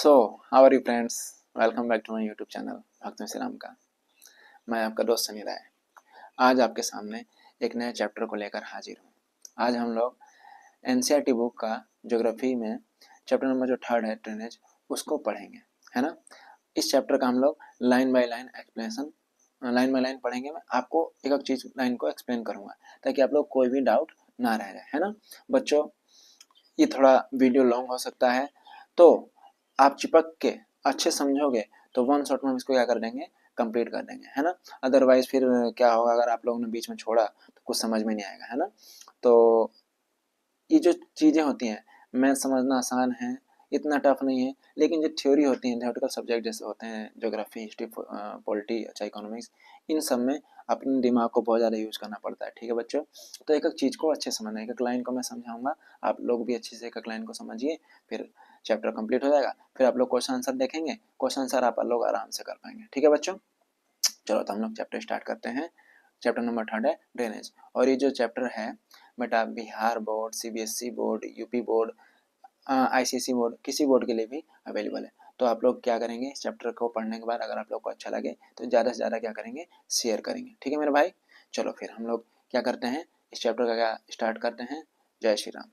So how are you friends, welcome back to my YouTube channel भक्त में श्री राम का। मैं आपका दोस्त सनी राय आज आपके सामने एक नए चैप्टर को लेकर हाजिर हूँ। आज हम लोग एनसीईआरटी बुक का ज्योग्राफी में चैप्टर नंबर जो 3 है ड्रेनेज, उसको पढ़ेंगे, है ना। इस चैप्टर का हम लोग line by line explanation line by line पढ़ेंगे। मैं आपको एक एक चीज़ लाइन को एक्सप्लेन करूँगा ताकि आप लोग कोई भी डाउट ना रह जाए, है ना। बच्चों, ये थोड़ा वीडियो लॉन्ग हो सकता है, तो आप चिपक के अच्छे समझोगे तो वन शॉट में हम इसको क्या कर देंगे, कंप्लीट कर देंगे, है ना। अदरवाइज फिर क्या होगा, अगर आप लोगों ने बीच में छोड़ा तो कुछ समझ में नहीं आएगा, है ना। तो ये जो चीज़ें होती हैं, मैथ समझना आसान है, इतना टफ नहीं है, लेकिन जो थ्योरी होती हैं, थ्योरेटिकल सब्जेक्ट जैसे होते हैं ज्योग्राफी, हिस्ट्री, पॉलिटी, अच्छा इकोनॉमिक्स, इन सब में अपने दिमाग को बहुत ज़्यादा यूज़ करना पड़ता है, ठीक है बच्चों। तो एक एक चीज़ को अच्छे समझना है, एक एक लाइन को मैं समझाऊंगा, आप लोग भी अच्छे से एक एक लाइन को समझिए, फिर चैप्टर कंप्लीट हो जाएगा। फिर आप लोग क्वेश्चन आंसर देखेंगे, क्वेश्चन आंसर आप लोग आराम से कर पाएंगे, ठीक है बच्चों। चलो तो हम लोग चैप्टर स्टार्ट करते हैं। चैप्टर नंबर 3 है ड्रेनेज, और ये जो चैप्टर है बेटा Bihar board, CBSE board, UP board, ICSE board, किसी बोर्ड के लिए भी अवेलेबल है। तो आप लोग क्या करेंगे, इस चैप्टर को पढ़ने के बाद अगर आप लोग को अच्छा लगे तो ज़्यादा से ज़्यादा क्या करेंगे, शेयर करेंगे, ठीक है मेरे भाई। चलो फिर हम लोग क्या करते हैं, इस चैप्टर का क्या स्टार्ट करते हैं। जय श्री राम।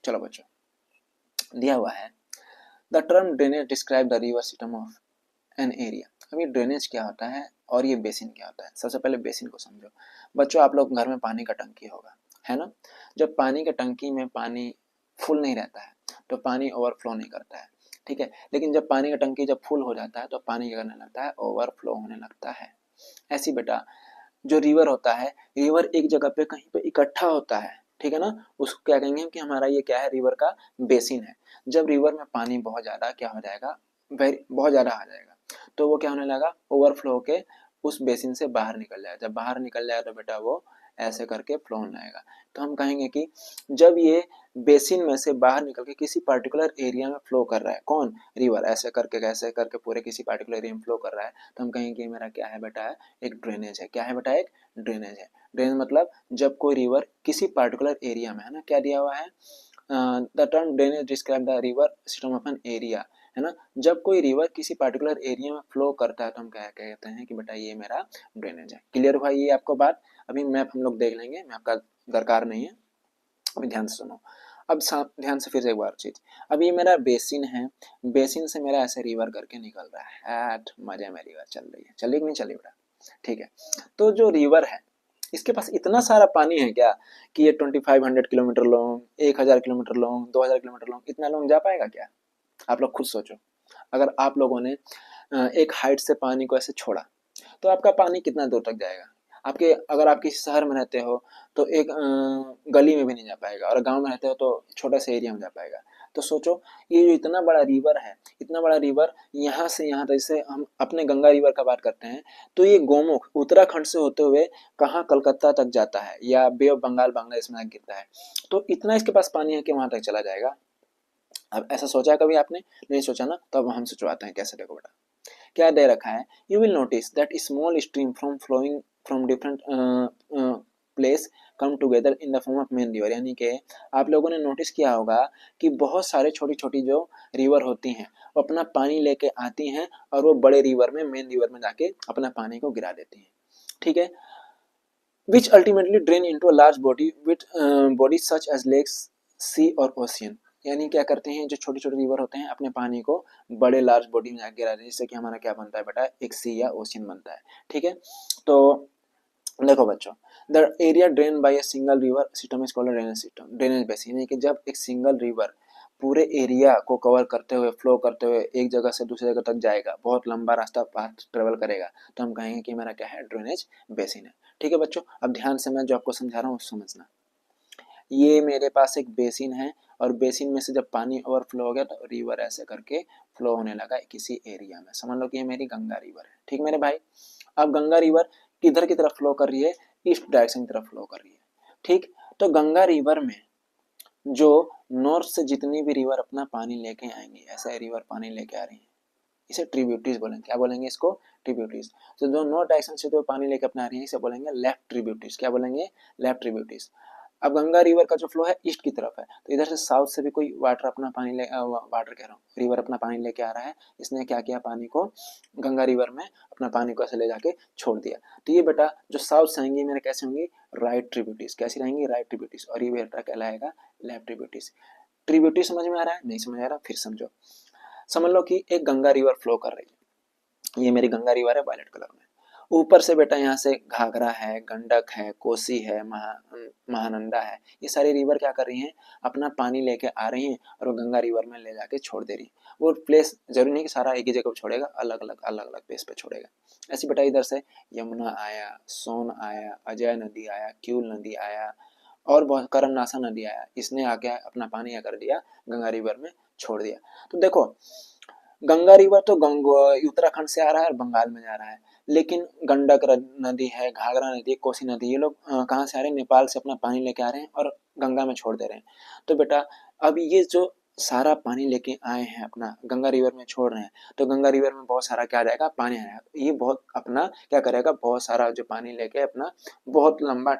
चलो बच्चों, दिया हुआ है the term drainage describe the river system of an area. अब ये ड्रेनेज क्या होता है और ये बेसिन क्या होता है। सबसे पहले बेसिन को समझो बच्चों। आप लोग घर में पानी का टंकी होगा, है ना। जब पानी के टंकी में पानी फुल नहीं रहता है तो पानी ओवरफ्लो नहीं करता है, ठीक है। लेकिन जब पानी का टंकी जब फुल हो जाता है तो पानी क्या करने लगता है, ओवरफ्लो होने लगता है। ऐसी बेटा जो रिवर होता है, रिवर एक जगह पे कहीं पे इकट्ठा होता है, ठीक है ना। उसको क्या कहेंगे हम कि हमारा ये क्या है, रिवर का बेसिन है। जब रिवर में पानी बहुत ज़्यादा क्या हो जाएगा, बहुत ज़्यादा आ जाएगा, तो वो क्या होने लगा, ओवरफ्लो होके उस बेसिन से बाहर निकल जाएगा। जब बाहर निकल जाएगा तो बेटा वो ऐसे करके फ्लो होने लगेगा। तो हम कहेंगे कि जब ये बेसिन में से बाहर निकल के किसी पर्टिकुलर एरिया में फ्लो कर रहा है, कौन, रिवर, ऐसे करके कैसे करके पूरे किसी पर्टिकुलर एरिया में फ्लो कर रहा है, तो हम कहेंगे कि मेरा क्या है बेटा, एक ड्रेनेज है। क्या है बेटा, एक ड्रेनेज है। ड्रेनेज मतलब जब कोई रिवर किसी पर्टिकुलर एरिया में, है ना, क्या दिया हुआ है, the term drainage describe the river system of an area, है ना। जब कोई रिवर किसी पर्टिकुलर एरिया में फ्लो करता है तो हम क्या कहते हैं कि बेटा ये मेरा ड्रेनेज है। क्लियर हुआ ये आपको बात। अभी मैप हम लोग देख लेंगे, मैप का दरकार नहीं है, अभी ध्यान से सुनो। अब ध्यान से फिर से एक बार चीज, अब ये मेरा बेसिन है, बेसिन से मेरा ऐसे रिवर करके निकल रहा है, मजे में रिवर चल रही है, चली कि नहीं चली बेटा, ठीक है। तो जो रिवर है इसके पास इतना सारा पानी है क्या कि ये 2500 kilometre long, 1000 kilometre long, 2000 kilometre long, इतना लॉन्ग जा पाएगा क्या। आप लोग खुद सोचो, अगर आप लोगों ने एक हाइट से पानी को ऐसे छोड़ा तो आपका पानी कितना दूर तक जाएगा। आपके, अगर आप किसी शहर में रहते हो तो एक गली में भी नहीं जा पाएगा, और गांव में रहते हो तो छोटा सा एरिया में जा पाएगा। तो सोचो, ये जो इतना बड़ा रिवर है, इतना बड़ा रिवर यहाँ से यहाँ तक, जैसे हम अपने गंगा रिवर का बात करते हैं, तो ये गोमुख उत्तराखंड से होते हुए कहाँ, कलकत्ता तक जाता है, या बे ऑफ बंगाल बांग्लादेश में गिरता है। तो इतना इसके पास पानी है कि वहां तक चला जाएगा। अब ऐसा सोचा है कभी आपने, नहीं सोचा ना, तो अब हम सोचवाते हैं कैसे। देखो बेटा, क्या दे रखा है, you will notice that small stream from flowing from different place come together in the form of main river. यानी कि आप लोगों ने नोटिस किया होगा कि बहुत सारे छोटी छोटी जो रिवर होती हैं वो अपना पानी लेके आती हैं और वो बड़े रिवर में, मेन रिवर में जाके अपना पानी को गिरा देती हैं, ठीक है। Which ultimately drain into a large body with body such as lakes, sea और ओशियन। यानी क्या करते हैं, जो छोटे छोटे रिवर होते हैं अपने पानी को बड़े लार्ज बॉडी में जाके गिरा देते हैं, जिससे कि हमारा क्या बनता है बेटा, एक सी या ओशियन बनता है, ठीक है। तो देखो बच्चों, the area drain by a single river system is called drainage system, drainage basin. यानी कि जब एक सिंगल रिवर पूरे एरिया को कवर करते हुए, फ्लो करते हुए एक जगह से दूसरी जगह तक जाएगा, बहुत लंबा रास्ता पाथ ट्रेवल करेगा, तो हम कहेंगे कि मेरा क्या है, ड्रेनेज बेसिन है, ठीक है बच्चों। अब ध्यान से मैं जो आपको समझा रहा हूँ समझना। ये मेरे पास एक बेसिन है, और बेसिन में से जब पानी ओवरफ्लो हो गया तो रिवर ऐसे करके फ्लो होने लगा किसी एरिया में। समझ लो कि ये मेरी गंगा रिवर है, ठीक मेरे भाई। अब गंगा रिवर किधर की तरफ फ्लो कर रही है, ईस्ट डायरेक्शन की तरफ फ्लो कर रही है, ठीक। तो गंगा रिवर में जो नॉर्थ से जितनी भी रिवर अपना पानी लेके आएंगे, ऐसा रिवर पानी लेके आ रही है, इसे ट्रिब्यूटरीज बोलेंगे। क्या बोलेंगे इसको, ट्रिब्यूटरीज। तो जो नॉर्थ डायरेक्शन से जो पानी लेके अपना आ रही है इसे बोलेंगे लेफ्ट ट्रिब्यूटरीज। क्या बोलेंगे, लेफ्ट ट्रिब्यूटरीज। अब गंगा रिवर का जो फ्लो है ईस्ट की तरफ है, तो इधर से साउथ से भी कोई वाटर अपना पानी ले वाटर कह रहा हूँ, रिवर अपना पानी लेके आ रहा है। इसने क्या किया, पानी को गंगा रिवर में अपना पानी को ऐसे ले जाके छोड़ दिया। तो ये बेटा जो साउथ से आएंगी मेरे कैसे होंगी, राइट ट्रिब्यूटरीज। कैसी रहेंगी, राइट ट्रिब्यूटरीज। और ये बेटा कहलाएगा लेफ्ट ट्रिब्यूटरीज। ट्रिब्यूटरी समझ में आ रहा है, नहीं समझ आ रहा फिर समझो। समझ लो कि एक गंगा रिवर फ्लो कर रही है, ये मेरी गंगा रिवर है वायलेट कलर में। ऊपर से बेटा यहाँ से घाघरा है, गंडक है, कोसी है, महानंदा है, ये सारी रिवर क्या कर रही हैं, अपना पानी लेके आ रही हैं और वो गंगा रिवर में ले जाके छोड़ दे रही है। वो प्लेस जरूरी नहीं कि सारा एक ही जगह पे छोड़ेगा, अलग अलग प्लेस पे छोड़ेगा। ऐसी बेटा इधर से यमुना आया, सोन आया, अजय नदी आया, क्यूल नदी आया और बहुत करमनासा नदी आया। इसने आके अपना पानी क्या कर दिया, गंगा रिवर में छोड़ दिया। तो देखो गंगा रिवर तो उत्तराखंड से आ रहा है और बंगाल में जा रहा है, लेकिन गंडक नदी है, घाघरा नदी है, कोसी नदी, ये लोग कहाँ से आ रहे हैं, नेपाल से अपना पानी लेके आ रहे हैं और गंगा में छोड़ दे रहे हैं। तो बेटा अब ये जो सारा पानी लेके आए हैं अपना गंगा रिवर में छोड़ रहे हैं, तो गंगा रिवर में बहुत सारा क्या आ जाएगा, पानी आएगा। ये बहुत अपना क्या करेगा, बहुत सारा जो पानी लेके अपना बहुत लंबा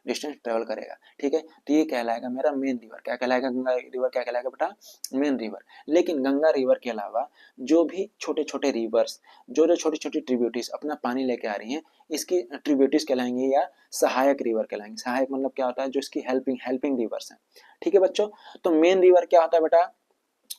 डिस्टेंस ट्रेवल करेगा। ठीक है, तो ये कहलाएगा मेरा मेन रिवर। क्या कहलाएगा, गंगा रिवर क्या कहलाएगा बेटा, मेन रिवर। लेकिन गंगा रिवर के अलावा जो भी छोटे छोटे रिवर्स, जो छोटी छोटी ट्रिब्यूटरीज अपना पानी लेके आ रही हैं, इसकी ट्रिब्यूटरीज कहलाएंगे या सहायक रिवर कहलाएंगे। सहायक मतलब क्या होता है, जो इसकी हेल्पिंग रिवर्स हैं। ठीक है बच्चों, तो मेन रिवर क्या होता है बेटा,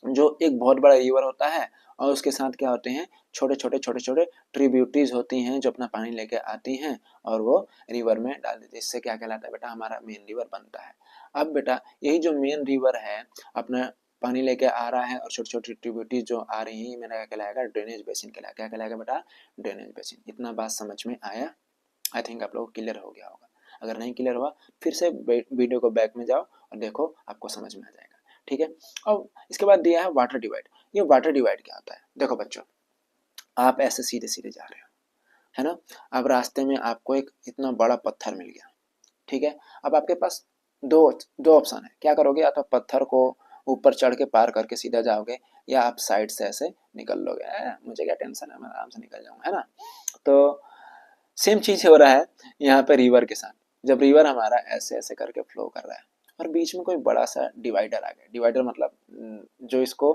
जो एक बहुत बड़ा रिवर होता है और उसके साथ क्या होते हैं, छोटे छोटे ट्रिब्यूटरीज होती हैं जो अपना पानी लेके आती हैं और वो रिवर में डाल देती है। इससे क्या कहलाता है बेटा, हमारा मेन रिवर बनता है। अब बेटा यही जो मेन रिवर है अपना पानी लेके आ रहा है और छोटी छोटी ट्रिब्यूटरीज जो आ रही है, मेरा क्या कहलाएगा, ड्रेनेज बेसिन कहलाएगा। क्या कहलाएगा बेटा, ड्रेनेज बेसिन। इतना बात समझ में आया? आई थिंक आप लोगों को क्लियर हो गया होगा। अगर नहीं क्लियर हुआ फिर से वीडियो को बैक में जाओ और देखो, आपको समझ में आ जाएगा। ठीक है, और इसके बाद दिया है वाटर डिवाइड। ये वाटर डिवाइड क्या होता है, देखो बच्चों, आप ऐसे सीधे सीधे जा रहे हो, है ना। अब रास्ते में आपको एक इतना बड़ा पत्थर मिल गया। ठीक है, अब आपके पास दो दो ऑप्शन है, क्या करोगे, या तो पत्थर को ऊपर चढ़ के पार करके सीधा जाओगे, या आप साइड से ऐसे निकल लोगे, मुझे क्या टेंशन है, मैं आराम से निकल जाऊंगा, है ना। तो सेम चीज हो रहा है यहाँ पे रिवर के साथ। जब रिवर हमारा ऐसे ऐसे करके फ्लो कर रहा है और बीच में कोई बड़ा सा डिवाइडर आ गया, डिवाइडर मतलब जो इसको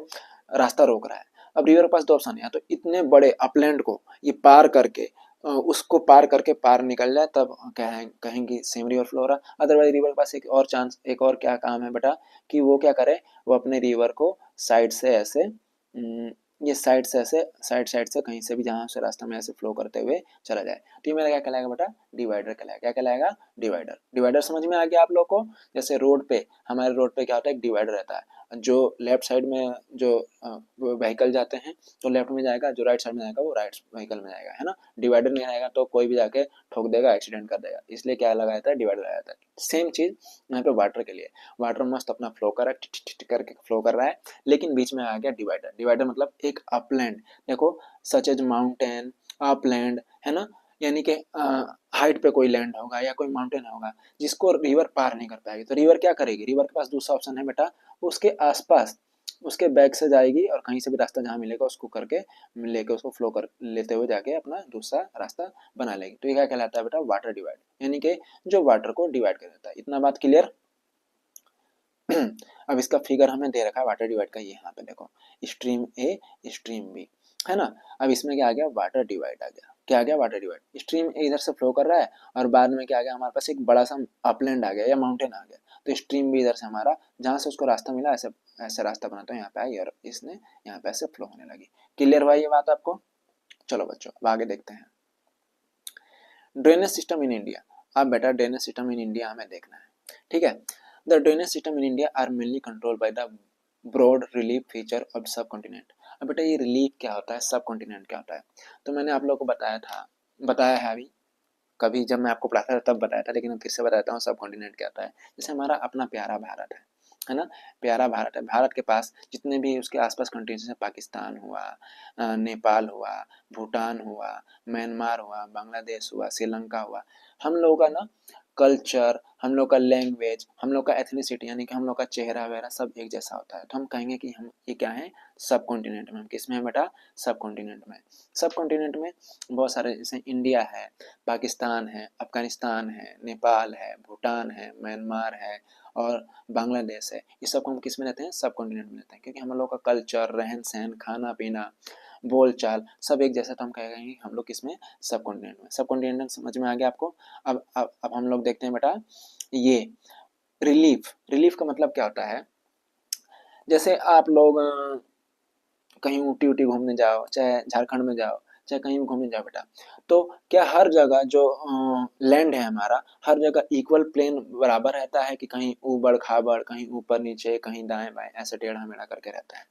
रास्ता रोक रहा है। अब रिवर के पास दो ऑप्शन है, या तो इतने बड़े अपलैंड को ये पार करके उसको पार करके पार निकल जाए, तब कहेंगे सेम रिवर फ्लो हो रहा। अदरवाइज रिवर के पास एक और चांस, एक और क्या काम है बेटा, कि वो क्या करे, वो अपने रिवर को साइड से ऐसे ये साइड से कहीं से भी जहाँ से रास्ता में ऐसे फ्लो करते हुए चला जाए। तो ये मेरा क्या कहलाएगा बेटा, डिवाइडर कहलाएगा। क्या कहलाएगा, डिवाइडर। डिवाइडर समझ में आ गया आप लोग को। जैसे रोड पे, हमारे रोड पे क्या होता है, एक डिवाइडर रहता है। जो लेफ्ट साइड में जो व्हीकल जाते हैं तो लेफ्ट में जाएगा, जो राइट साइड में जाएगा वो राइट व्हीकल में जाएगा, है ना। डिवाइडर नहीं रहेगा तो कोई भी जाके ठोक देगा, एक्सीडेंट कर देगा, इसलिए क्या लगाया जाता है, डिवाइडर लगाया जाता है। सेम चीज यहाँ पे वाटर के लिए, वाटर मस्त अपना फ्लो कर रहा है, टिट करके फ्लो कर रहा है, लेकिन बीच में आ गया डिवाइडर। डिवाइडर मतलब एक अपलैंड, देखो सच एज माउंटेन, अपलैंड, है ना, यानी कि हाइट पे कोई लैंड होगा या कोई माउंटेन होगा जिसको रिवर पार नहीं कर पाएगी। तो रिवर क्या करेगी, रिवर के पास दूसरा ऑप्शन है बेटा, उसके आसपास उसके बैक से जाएगी और कहीं से भी रास्ता जहाँ मिलेगा उसको करके लेके उसको फ्लो कर लेते हुए जाके अपना दूसरा रास्ता बना लेगी। तो ये क्या कहलाता है बेटा, वाटर डिवाइड, यानी कि जो वाटर को डिवाइड कर देता है। इतना बात क्लियर? अब इसका फिगर हमें दे रखा है वाटर डिवाइड का, ये यहाँ पे देखो, स्ट्रीम ए स्ट्रीम बी, है ना। अब इसमें क्या आ गया, वाटर डिवाइड आ गया। क्या आ गया, वाटर डिवाइड। स्ट्रीम ए इधर से फ्लो कर रहा है और बाद में क्या आ गया, हमारे पास एक बड़ा सा अपलैंड आ गया या माउंटेन आ गया, तो स्ट्रीम भी इधर से हमारा जहाँ से उसको रास्ता मिला ऐसे ऐसे रास्ता बनाता है, यहाँ पे आई और इसने यहाँ पे ऐसे फ्लो होने लगी। क्लियर हुआ ये बात आपको? चलो बच्चों अब आगे देखते हैं। Drainage system in India. अब बेटा ड्रेनेज सिस्टम इन इंडिया हमें देखना है। ठीक है, the drainage system in India are mainly controlled by the broad relief feature of subcontinent. अब बेटा ये रिलीफ क्या होता है, सब कॉन्टिनेंट क्या होता है, तो मैंने आप लोगों को बताया है अभी, कभी जब मैं आपको पढ़ाता था तब बताया था, लेकिन मैं फिर से बताता हूँ सब कॉन्टिनेंट क्या होता है। जैसे हमारा अपना प्यारा भारत है ना, प्यारा भारत है। भारत के पास जितने भी उसके आसपास कंट्रीज हैं, पाकिस्तान हुआ, नेपाल हुआ, भूटान हुआ, म्यांमार हुआ, बांग्लादेश हुआ, श्रीलंका हुआ, हम लोगों का ना कल्चर, हम लोग का लैंग्वेज, हम लोग का एथनिसिटी यानी कि हम लोग का चेहरा वगैरह सब एक जैसा होता है, तो हम कहेंगे कि हम ये क्या है, सब कॉन्टिनेंट में। हम किस में है बेटा, सब कॉन्टिनेंट में। सब कॉन्टिनेंट में बहुत सारे, जैसे इंडिया है, पाकिस्तान है, अफगानिस्तान है, नेपाल है, भूटान है, म्यांमार है और बांग्लादेश है, ये सब को हम किस में रहते हैं, सब कॉन्टिनेंट में रहते हैं, क्योंकि हम लोग का कल्चर, रहन सहन, खाना पीना, बोल चाल सब एक जैसा, तो हम कहेंगे हम लोग किसमें, सब कॉन्टिनेंट में। सब कॉन्टिनेंट समझ में आ गया आपको। अब हम लोग देखते हैं बेटा ये रिलीफ। रिलीफ का मतलब क्या होता है, जैसे आप लोग कहीं ऊटी ऊटी घूमने जाओ, चाहे झारखंड में जाओ, चाहे कहीं भी घूमने जाओ बेटा, तो क्या हर जगह जो लैंड है हमारा, हर जगह इक्वल प्लेन बराबर रहता है कि कहीं ऊबड़ खाबड़, कहीं ऊपर नीचे, कहीं दाएं बाएं, ऐसे टेढ़ा मेढ़ा करके रहता है,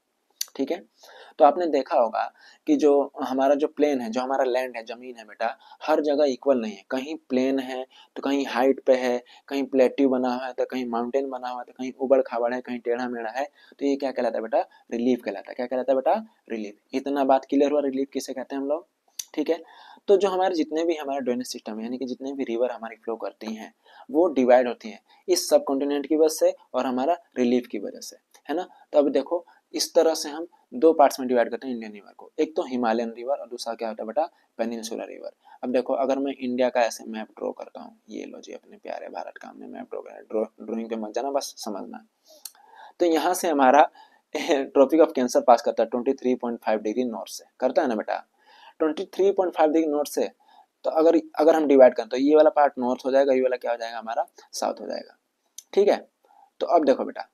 ठीक है। तो आपने देखा होगा कि जो हमारा जो प्लेन है, जो हमारा लैंड है, जमीन है बेटा, हर जगह इक्वल नहीं है, कहीं प्लेन है तो कहीं हाइट पे है, कहीं प्लेट्यू बना हुआ है तो कहीं माउंटेन बना हुआ है, तो कहीं उबड़ खाबड़ है, कहीं टेढ़ा मेढ़ा है, तो ये क्या कहलाता है बेटा, रिलीफ कहलाता है। क्या कहलाता है बेटा, रिलीफ। इतना बात क्लियर हुआ, रिलीफ किसे कहते हैं हम लोग, ठीक है। तो जो हमारे जितने भी हमारा ड्रेनेज सिस्टम है, यानी कि जितने भी रिवर हमारी फ्लो करती हैं, वो डिवाइड होती हैं इस सब कॉन्टिनेंट की वजह से और हमारा रिलीफ की वजह से, है ना। तो अब देखो इस तरह से हम दो पार्ट्स में डिवाइड करते हैं इंडियन रिवर को, एक तो हिमालयन रिवर और दूसरा क्या होता है बेटा, पेनिनसुलर रिवर। अब देखो अगर मैं इंडिया का ऐसे मैप ड्रॉ करता हूँ, ये लो जी अपने प्यारे भारत का हमने मैप ड्रॉ करा, ड्रॉइंग पे मत जाना, बस समझना। तो यहाँ से हमारा ट्रॉपिक ऑफ कैंसर पास करता है 23.5 डिग्री नॉर्थ से, करता है ना बेटा, 23.5 डिग्री नॉर्थ से। तो अगर अगर हम डिवाइड करें तो ये वाला पार्ट नॉर्थ हो जाएगा, ये वाला क्या हो जाएगा हमारा, साउथ हो जाएगा, ठीक है। तो अब देखो बेटा,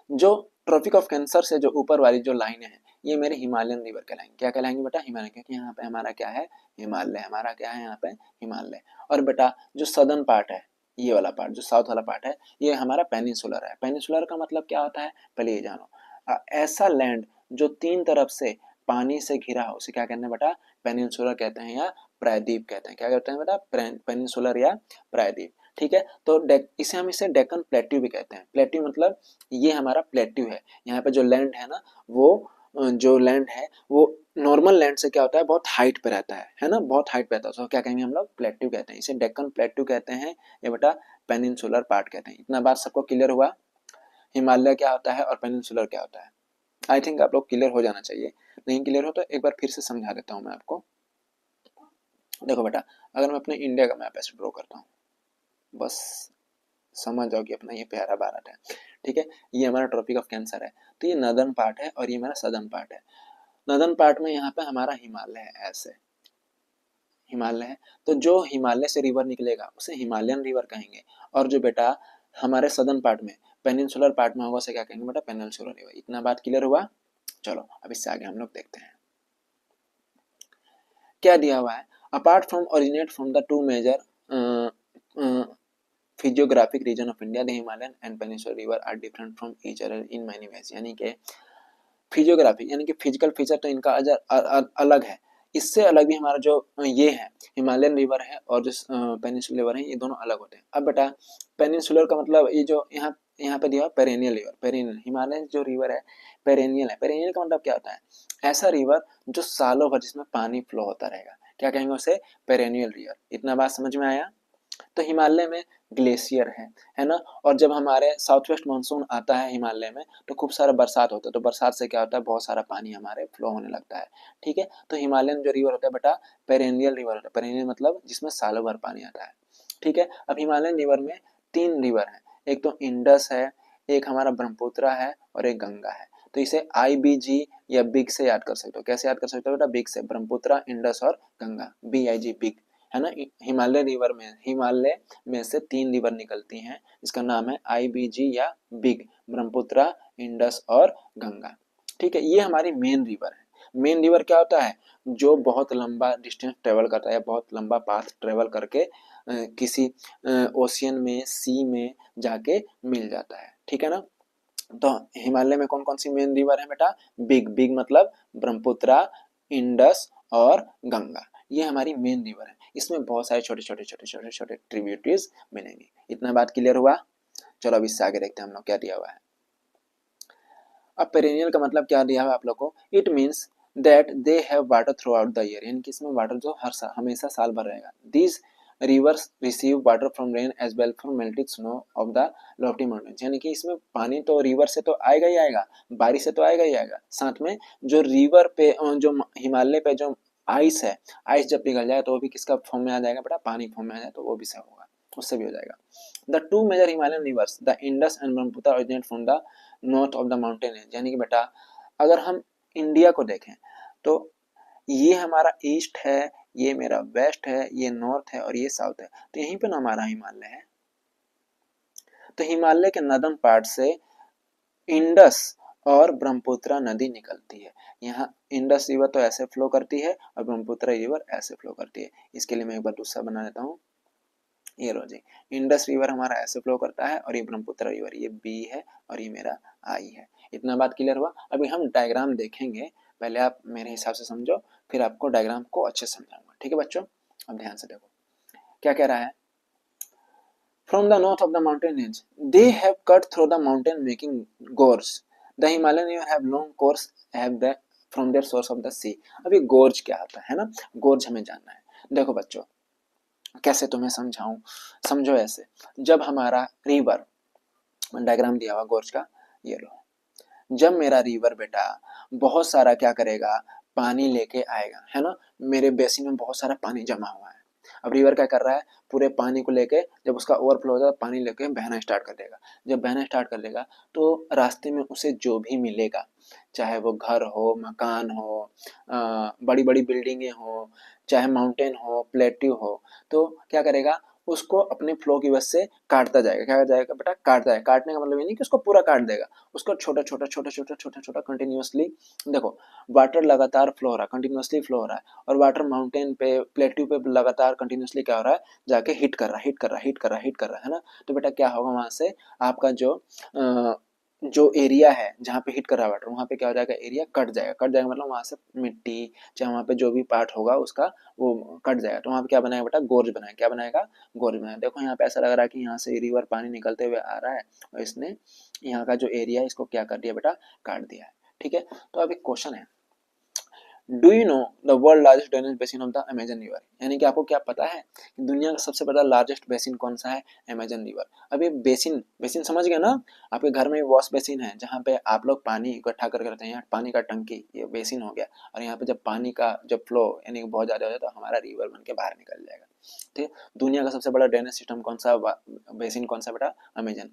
जो ट्रॉपिक ऑफ कैंसर से जो ऊपर वाली जो लाइनें हैं, ये मेरे हिमालयन रिवर कहलाएंगे। क्या कहलाएंगे बेटा, हिमालय, क्योंकि यहाँ पे हमारा क्या है, हिमालय, हमारा क्या है यहाँ पे, हिमालय। और बेटा जो सदर्न पार्ट है, ये वाला पार्ट जो साउथ वाला पार्ट है, ये हमारा पेनिनसुलर है। पेनिनसुलर का मतलब क्या होता है, पहले ये जानो। ऐसा लैंड जो तीन तरफ से पानी से घिरा हो, उसे क्या कहते हैं बेटा, पेनिनसुलर कहते हैं या प्रायद्वीप कहते हैं। क्या कहते हैं बेटा, पेनिनसुलर या प्रायद्वीप, ठीक है। तो इसे डेक्कन प्लेट्यू भी कहते हैं। प्लेट्यू मतलब ये हमारा प्लेट्यू है, यहाँ पे जो लैंड है ना, वो जो लैंड है वो नॉर्मल लैंड से क्या होता है, बहुत हाइट पे रहता है ना, बहुत हाइट पे रहता है, तो क्या कहेंगे हम लोग, प्लेट्यू कहते हैं। इसे डेक्कन प्लेट्यू कहते हैं, ये बेटा पेनिनसुलर पार्ट कहते हैं। इतना बात सबको क्लियर हुआ, हिमालय क्या होता है और पेनिनसुलर क्या होता है। आई थिंक आप लोग क्लियर हो जाना चाहिए, नहीं क्लियर हो तो एक बार फिर से समझा देता हूँ मैं आपको। देखो बेटा, अगर मैं अपने इंडिया का मैप ऐसे ड्रॉ करता हूँ, बस समझ जाओ कि अपना ये प्यारा भारत है, ठीक है। ये हमारा ट्रॉपिक ऑफ कैंसर है, तो ये नदर्न पार्ट है और ये हमारा सदर्न पार्ट है। नदर्न पार्ट में यहाँ पे हमारा हिमालय है, ऐसे हिमालय है, तो जो हिमालय से रिवर निकलेगा उसे हिमालयन रिवर कहेंगे। और जो बेटा हमारे सदर्न पार्ट में, पेनिनसुलर पार्ट में होगा, उसे क्या कहेंगे बेटा, पेनिनसुलर रिवर। इतना बात क्लियर हुआ। चलो अब इससे आगे हम लोग देखते हैं क्या दिया हुआ है। Apart from originate from the two major physiographic region of India, the Himalayan and Peninsular River are different from each other in many ways। यानी कि फिजियोग्राफी यानी कि फिजिकल फीचर तो इनका अलग है, इससे अलग भी हमारा जो ये है हिमालयन रिवर है और जो पेनिनसुलर रिवर है, ये दोनों अलग होते हैं। अब बेटा पेनिनसुलर का मतलब ये जो यहाँ पे दिया पेरेनियल रिवर, पेरेनियल हिमालय जो रिवर है पेरेनियल है। पेरेनियल का मतलब क्या होता है, ऐसा रिवर जो सालों भर जिसमें पानी फ्लो होता रहेगा, क्या कहेंगे उसे, पेरेनियल रिवर। इतना बात समझ में आया। तो हिमालय में ग्लेशियर है ना, और जब हमारे साउथ वेस्ट मानसून आता है हिमालय में तो खूब सारा बरसात होता है, तो बरसात से क्या होता है, बहुत सारा पानी हमारे फ्लो होने लगता है, ठीक है। तो हिमालयन जो रिवर होता है बेटा पेरेनियल रिवर होता है, पेरेनियल मतलब जिसमें सालों भर पानी आता है, ठीक है। अब हिमालयन रिवर में तीन रिवर है, एक तो इंडस है, एक हमारा ब्रह्मपुत्र है और एक गंगा है। तो इसे IBG या बिग से याद कर सकते हो। कैसे याद कर सकते हो बेटा, बिग से, ब्रह्मपुत्र, इंडस और गंगा, BIG बिग, है ना। हिमालय रिवर में, हिमालय में से तीन रिवर निकलती हैं, इसका नाम है IBG या बिग, ब्रह्मपुत्र, इंडस और गंगा, ठीक है। ये हमारी मेन रिवर है। मेन रिवर क्या होता है, जो बहुत लंबा डिस्टेंस ट्रेवल करता है, बहुत लंबा पाथ ट्रेवल करके किसी ओशियन में, सी में जाके मिल जाता है, ठीक है ना। तो हिमालय में कौन कौन सी मेन रिवर है बेटा, बिग, बिग मतलब ब्रह्मपुत्र, इंडस और गंगा, ये हमारी मेन रिवर है। इसमें बहुत सारे छोटे छोटे छोटे छोटे छोटे ट्रिब्यूटरीज मिलेंगे। इतना बात क्लियर हुआ। चलो अब इससे आगे देखते हैं हम लोग क्या दिया हुआ है। अब पेरेनियल का मतलब क्या दिया हुआ आप लोग को, it means that they have water through out the year, यानी कि इसमें वाटर जो हर साल हमेशा साल भर रहेगा। This rivers receive water from rain as well from melted snow of the lofty mountains. यानी कि इसमें पानी तो रिवर से तो आएगा ही आएगा, बारिश से तो आएगा ही आएगा, साथ में जो रिवर पे जो हिमालय पे जो आइस है, आइस जब पिघल जाए तो वो भी किसका फॉर्म में आ जाएगा बेटा, पानी फॉर्म में आ जाए तो वो भी सब होगा, उससे भी हो जाएगा। The two major Himalayan rivers the Indus and Brahmaputra originate from the north of the mountain range. यानी कि बेटा अगर हम इंडिया को देखें तो ये हमारा ईस्ट है, ये मेरा वेस्ट है, ये नॉर्थ है और ये साउथ है, तो यहीं पे ना हमारा हिमालय है। तो हिमालय के नदम पार्ट से इंडस और ब्रह्मपुत्र नदी निकलती है। यहाँ इंडस रिवर तो ऐसे फ्लो करती है और ब्रह्मपुत्र रिवर ऐसे फ्लो करती है। इसके लिए मैं एक बार दूसरा बना देता हूँ, ये लो जी, इंडस रिवर हमारा ऐसे फ्लो करता है और ये ब्रह्मपुत्र रिवर, ये बी है और ये मेरा आई है। इतना बात क्लियर हुआ। अभी हम डायग्राम देखेंगे, पहले आप मेरे हिसाब से समझो, फिर आपको डायग्राम को अच्छे से समझाऊंगा, ठीक है बच्चों। अब ध्यान से देखो क्या कह रहा है। From the north of the mountain range, they have cut through the mountain making gorge. The Himalayan river have long course have the from their source of the sea. अब ये गोर्ज क्या होता है ना, गोर्ज हमें जानना है। देखो बच्चों कैसे तुम्हें समझाऊं, समझो ऐसे, जब हमारा रिवर, डायग्राम दिया हुआ गोर्ज का, ये लो, जब मेरा रिवर बेटा बहुत सारा क्या करेगा, पानी लेके आएगा, है ना, मेरे बेसिन में बहुत सारा पानी जमा हुआ है। अब रिवर क्या कर रहा है, पूरे पानी को लेके जब उसका ओवरफ्लो हो जाए पानी लेके बहना स्टार्ट कर देगा। जब बहना स्टार्ट कर देगा तो रास्ते में उसे जो भी मिलेगा, चाहे वो घर हो, मकान हो, बड़ी बड़ी बिल्डिंगें हो, चाहे माउंटेन हो, प्लेट्यू हो, तो क्या करेगा, उसको अपने फ्लो की वजह से काटता जाएगा। क्या जाएगा बेटा, काटता है। काटने का मतलब ये नहीं कि उसको पूरा काट देगा, उसको छोटा छोटा छोटा छोटा छोटा छोटा कंटिन्यूअसली, देखो वाटर लगातार फ्लो हो रहा है, कंटिन्यूअसली फ्लो हो रहा है, और वाटर माउंटेन पे, प्लेट्यू पे लगातार कंटिन्यूअसली क्या हो रहा है, जाके हिट कर रहा है, हिट कर रहा है, हिट कर रहा है, हिट कर रहा है ना। तो बेटा क्या होगा, वहां से आपका जो एरिया है जहाँ पे हिट कर रहा है वाटर, वहां पे क्या हो जाएगा, एरिया कट जाएगा। कट जाएगा मतलब वहां से मिट्टी, चाहे वहां पे जो भी पार्ट होगा उसका वो कट जाएगा। तो वहां पे क्या बनाएगा बेटा, गोर्ज बनाएगा। क्या बनाएगा, गोर्ज बनाएगा। देखो यहाँ पे ऐसा लग रहा है कि यहाँ से रिवर पानी निकलते हुए आ रहा है और इसने यहाँ का जो एरिया है इसको क्या कर दिया बेटा, काट दिया है। ठीक है, तो अब एक क्वेश्चन है, do you know the world largest drainage basin of the Amazon river. यानी कि आपको क्या पता है कि दुनिया का सबसे बड़ा लार्जेस्ट बेसिन कौन सा है, अमेजन रिवर। अब ये बेसिन, बेसिन समझ गए ना, आपके घर में वॉश बेसिन है जहाँ पे आप लोग पानी इकट्ठा करके रखते हैं, यहाँ पानी का टंकी, ये बेसिन हो गया। और यहाँ पे जब पानी का जब फ्लो यानी कि बहुत ज्यादा हो जाए तो हमारा रिवर बन के बाहर निकल जाएगा। ठीक, दुनिया का सबसे बड़ा ड्रेनेज सिस्टम कौन सा, बेसिन कौन सा बेटा, Amazon.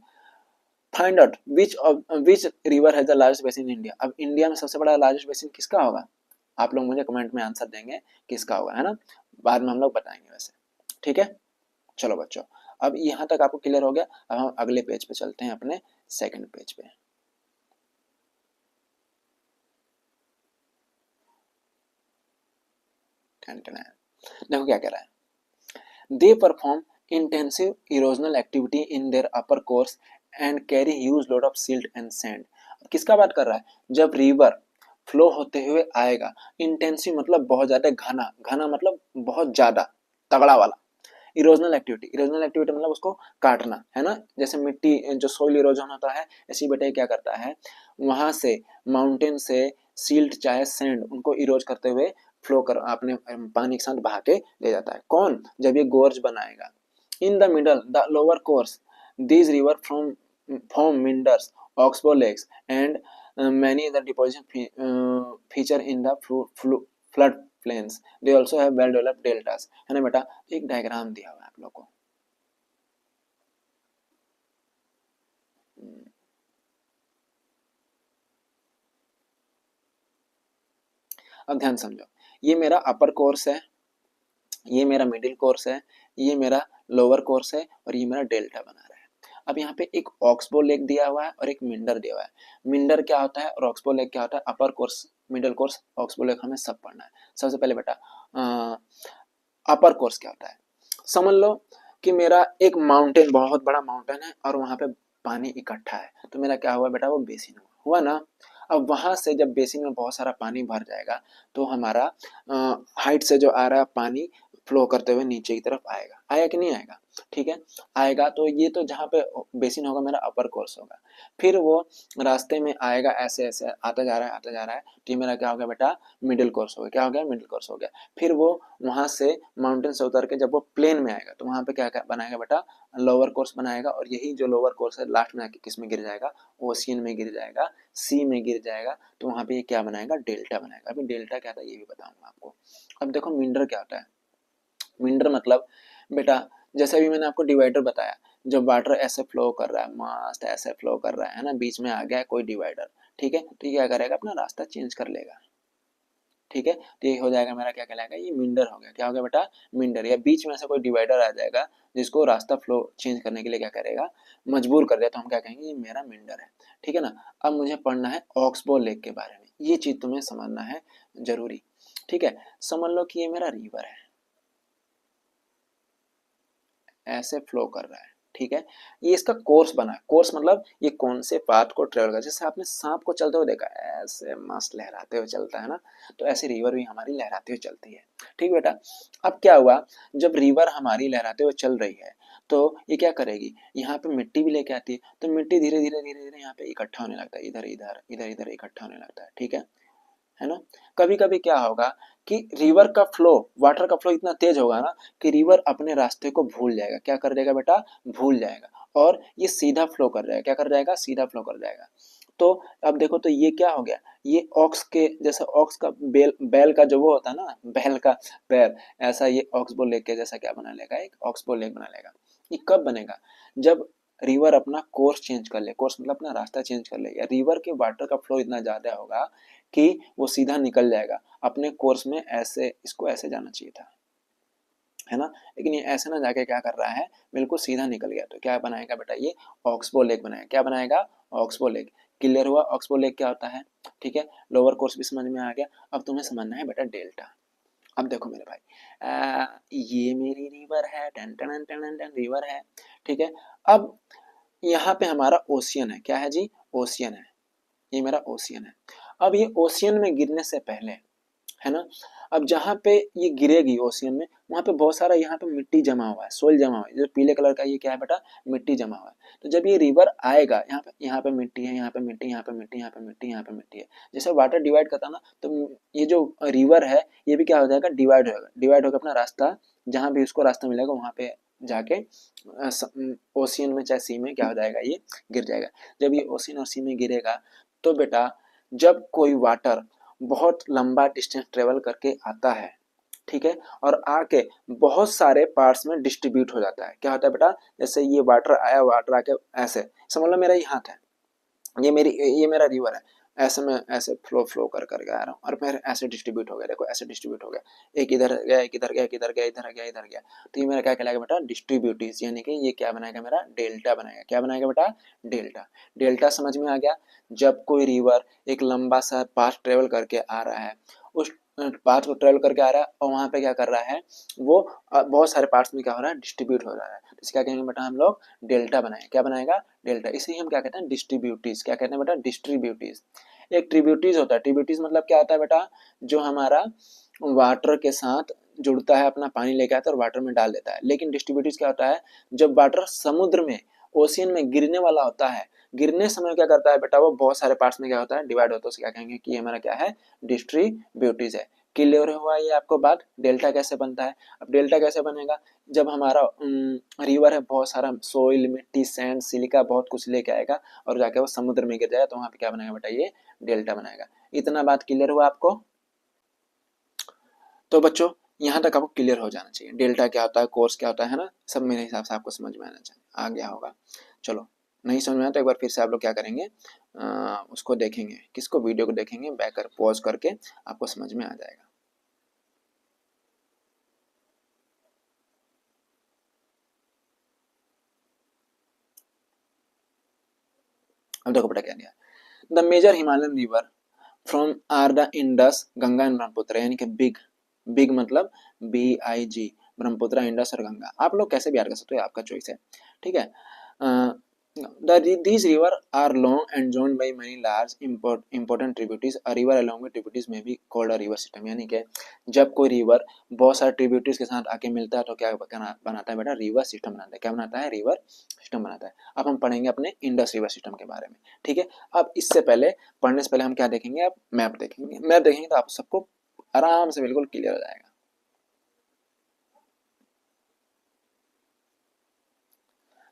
Find out which river has the largest basin in India. अब इंडिया में सबसे बड़ा लार्जेस्ट बेसिन किसका होगा, आप लोग मुझे कमेंट में आंसर देंगे किसका होगा, है ना, बाद में हम लोग बताएंगे वैसे। ठीक है, चलो बच्चों, अब यहाँ तक आपको क्लियर हो गया। अब हम अगले पेज पे चलते हैं, अपने सेकंड पेज पे। देखो क्या कह रहा है, they perform intensive erosional activity in their upper course and carry huge load of silt and sand. किसका बात कर रहा है, जब रिवर फ्लो होते हुए आएगा, इंटेंसिव मतलब बहुत ज्यादा, घना, घना मतलब बहुत ज्यादा तगड़ा वाला, इरोजनल एक्टिविटी, इरोजनल एक्टिविटी मतलब उसको काटना, है ना, जैसे मिट्टी जो सोइल इरोजन होता है, ऐसी बेटे क्या करता है, वहां से माउंटेन से सील्ट चाहे सैंड उनको इरोज करते हुए फ्लो कर अपने पानी के साथ बहा के ले जाता है। कौन, जब ये गोर्ज बनाएगा। In the middle the lower course these river form meanders, oxbow lakes and many other deposition feature in the flood plains. They also have well developed deltas, है ना बेटा। एक डायग्राम दिया हुआ है आप लोग को, अब ध्यान समझो, ये मेरा अपर कोर्स है, ये मेरा मिडिल कोर्स है, ये मेरा लोअर कोर्स है और ये मेरा डेल्टा बना रहा है। अब यहाँ पे एक ऑक्सबो लेक दिया हुआ है और एक मिंडर दिया हुआ है। मिंडर क्या होता है और ऑक्सबो लेक क्या होता है, upper course, middle course, oxbow lake हमें सब पढ़ना है। सबसे पहले बेटा अपर कोर्स क्या होता है, समझ लो कि मेरा एक माउंटेन, बहुत बड़ा माउंटेन है और वहां पे पानी इकट्ठा है, तो मेरा क्या हुआ बेटा, वो बेसिन हुआ ना। अब वहां से जब बेसिन में बहुत सारा पानी भर जाएगा तो हमारा हाइट से जो आ रहा है पानी फ्लो करते हुए नीचे की तरफ आएगा, आएगा कि नहीं आएगा, ठीक है आएगा। तो ये तो जहाँ पे बेसिन होगा मेरा अपर कोर्स होगा, फिर वो रास्ते में आएगा ऐसे ऐसे आता जा रहा है आता जा रहा है, तो ये मेरा क्या हो गया बेटा मिडिल कोर्स हो गया, क्या हो गया मिडिल कोर्स हो गया। फिर वो वहां से माउंटेन से उतर के जब वो प्लेन में आएगा तो वहां पे क्या क्या बनाएगा बेटा लोअर कोर्स बनाएगा, और यही जो लोअर कोर्स है लास्ट में आके किस में गिर जाएगा, ओशियन में गिर जाएगा, सी में गिर जाएगा। तो वहां पे ये क्या बनाएगा डेल्टा बनाएगा। अभी डेल्टा क्या था ये भी बताऊंगा आपको। अब देखो मिंडर क्या होता है, मिंडर मतलब बेटा जैसे अभी मैंने आपको डिवाइडर बताया, जब वाटर ऐसे फ्लो कर रहा है मस्त ऐसे फ्लो कर रहा है ना, बीच में आ गया है कोई डिवाइडर, ठीक है तो ये क्या करेगा अपना रास्ता चेंज कर लेगा, ठीक है तो ये हो जाएगा मेरा क्या कहलाएगा ये मिंडर हो गया, क्या हो गया बेटा मिंडर। या बीच में से कोई डिवाइडर आ जाएगा जिसको रास्ता फ्लो चेंज करने के लिए क्या करेगा मजबूर कर दिया, तो हम क्या कहेंगे ये मेरा मिंडर है, ठीक है ना। अब मुझे पढ़ना है ऑक्सबो लेक के बारे में, ये चीज तुम्हें समझना है जरूरी, ठीक है। समझ लो कि ये मेरा रिवर है, ऐसे फ्लो कर रहा है, ठीक है। ये इसका कोर्स बना है, कोर्स मतलब ये कौन से पाथ को ट्रेवल कर, जैसे आपने सांप को चलते हुए देखा ऐसे मस्त लहराते हुए चलता है ना, तो ऐसे रिवर भी हमारी लहराते हुए चलती है, ठीक बेटा। अब क्या हुआ जब रिवर हमारी लहराते हुए चल रही है तो ये क्या करेगी यहाँ पे मिट्टी भी लेके आती है, तो मिट्टी धीरे धीरे धीरे धीरे यहाँ पे इकट्ठा होने लगता है, इधर इधर इधर इधर इकट्ठा होने लगता है, ठीक है ना। कभी कभी क्या होगा कि रिवर का फ्लो वाटर का फ्लो इतना तेज होगा ना कि रिवर अपने रास्ते को भूल जाएगा, क्या कर देगा बेटा भूल जाएगा, और ये सीधा फ्लो कर जाएगा, क्या कर जाएगा सीधा फ्लो कर जाएगा। तो अब देखो तो ये क्या हो गया, ये ऑक्स के जैसा ऑक्स का बेल बैल का जो वो होता है ना बैल का पैर, ऐसा ये ऑक्सबो लेक के जैसा क्या बना लेगा एक ऑक्सबो लेक बना लेगा। ये कब बनेगा जब रिवर अपना कोर्स चेंज कर ले, कोर्स मतलब अपना रास्ता चेंज कर ले, या रिवर के वाटर का फ्लो इतना ज्यादा होगा कि वो सीधा निकल जाएगा अपने कोर्स में, ऐसे इसको ऐसे जाना चाहिए था, है ना, लेकिन ये ऐसे ना जाके क्या कर रहा है बिल्कुल सीधा निकल गया, तो क्या बनाएगा बेटा ये ऑक्सबो लेक बनाएगा, क्या बनाएगा ऑक्सबो लेक। क्लियर हुआ ऑक्सबो लेक क्या होता है, ठीक है लोअर कोर्स भी समझ में आ गया। अब तुम्हें समझना है बेटा डेल्टा। अब देखो मेरे भाई ये मेरी रिवर है, टन टन टन टन रिवर है, ठीक है। अब यहाँ पे हमारा ओशियन है, क्या है जी ओशियन है, ये मेरा ओशियन है। अब ये ओशियन में गिरने से पहले, है ना, अब जहाँ पे ये गिरेगी ओशियन में वहां पे बहुत सारा यहाँ पे मिट्टी जमा हुआ है, सोइल जमा हुआ है, जो पीले कलर का ये क्या है बेटा मिट्टी जमा हुआ है। तो जब ये रिवर आएगा यहाँ पे मिट्टी है, यहाँ पे मिट्टी, यहाँ पे मिट्टी, यहाँ पे मिट्टी, यहाँ पे मिट्टी है, जैसे वाटर डिवाइड करता ना तो ये जो रिवर है ये भी क्या हो जाएगा डिवाइड होगा अपना रास्ता, जहाँ भी उसको रास्ता मिलेगा वहां पे जाके ओशियन में चाहे सी में क्या हो जाएगा ये गिर जाएगा। जब ये ओशियन और सी में गिरेगा तो बेटा जब कोई वाटर बहुत लंबा डिस्टेंस ट्रेवल करके आता है, ठीक है, और आके बहुत सारे पार्ट्स में डिस्ट्रीब्यूट हो जाता है, क्या होता है बेटा जैसे ये वाटर आया, वाटर आके ऐसे समझ लो मेरा ये हाथ है, ये मेरा रिवर है, ऐसे में ऐसे फ्लो फ्लो कर करके आ रहा हूँ और फिर ऐसे डिस्ट्रीब्यूट हो गया, देखो ऐसे डिस्ट्रीब्यूट हो गया, एक इधर गया एक इधर गया एक इधर गया इधर गया इधर गया, तो ये मेरा क्या कहलाएगा बेटा डिस्ट्रीब्यूटिव, यानी कि ये क्या बनाएगा मेरा डेल्टा बनाएगा, क्या बनाएगा बेटा डेल्टा। डेल्टा समझ में आ गया, जब कोई रिवर एक लंबा सा पाथ ट्रेवल करके आ रहा है, उस पाथ को ट्रेवल करके आ रहा है और वहां पे क्या कर रहा है वो बहुत सारे पार्ट्स में क्या हो रहा है डिस्ट्रीब्यूट हो रहा है, तो क्या कहेंगे बेटा हम लोग डेल्टा बनाएंगे, क्या बनाएगा डेल्टा। इसे हम क्या कहते हैं डिस्ट्रीब्यूटीज, क्या कहते हैं बेटा डिस्ट्रीब्यूटीज। एक ट्रिब्यूटीज होता है, ट्रिब्यूटीज मतलब क्या होता है बेटा जो हमारा वाटर के साथ जुड़ता है, अपना पानी लेके आता है और वाटर में डाल देता है। लेकिन डिस्ट्रीब्यूटीज क्या होता है जब वाटर समुद्र में ओशियन में गिरने वाला होता है, गिरने समय क्या करता है बेटा वो बहुत सारे पार्ट्स में क्या होता है डिवाइड होता है, उसे क्या कहेंगे कि हमारा क्या है डिस्ट्रीब्यूटीज है। क्लियर हुआ ये आपको बात, डेल्टा कैसे बनता है। अब डेल्टा कैसे बनेगा जब हमारा रिवर है बहुत सारा सोइल मिट्टी सैंड सिलिका बहुत कुछ लेके आएगा और जाके वो समुद्र में गिर जाएगा, तो वहां पे क्या बनाएगा बेटा ये डेल्टा बनाएगा। इतना बात क्लियर हुआ आपको। तो बच्चों यहाँ तक आपको क्लियर हो जाना चाहिए डेल्टा क्या होता है, कोर्स क्या होता है ना, सब मेरे हिसाब से आपको समझ में आना चाहिए, आ गया होगा। चलो नहीं समझ में आया तो एक बार फिर से आप लोग क्या करेंगे उसको देखेंगे, किसको वीडियो को देखेंगे बैक कर पॉज करके, आपको समझ में आ जाएगा। अब देखो बेटा क्या दिया, the major Himalayan river from are the Indus Ganga and Brahmaputra, यानी कि बिग बिग मतलब BIG ब्रह्मपुत्र इंडस और गंगा, आप लोग कैसे भी याद कर सकते हो आपका चॉइस है, ठीक है। These rivers are long and joined by many large important tributaries. A river along with tributaries may be called a river system. यानी कि जब कोई रिवर बहुत सारे ट्रिब्यूटरीज के साथ आके मिलता है तो क्या बनाता है बेटा, रिवर सिस्टम बनाता है। क्या बनाता है, रिवर सिस्टम बनाता है। अब हम पढ़ेंगे अपने इंडस रिवर सिस्टम के बारे में, ठीक है। अब इससे पहले, पढ़ने से पहले हम क्या देखेंगे, अब मैप देखेंगे। मैप देखेंगे तो आप सबको आराम से बिल्कुल क्लियर हो जाएगा।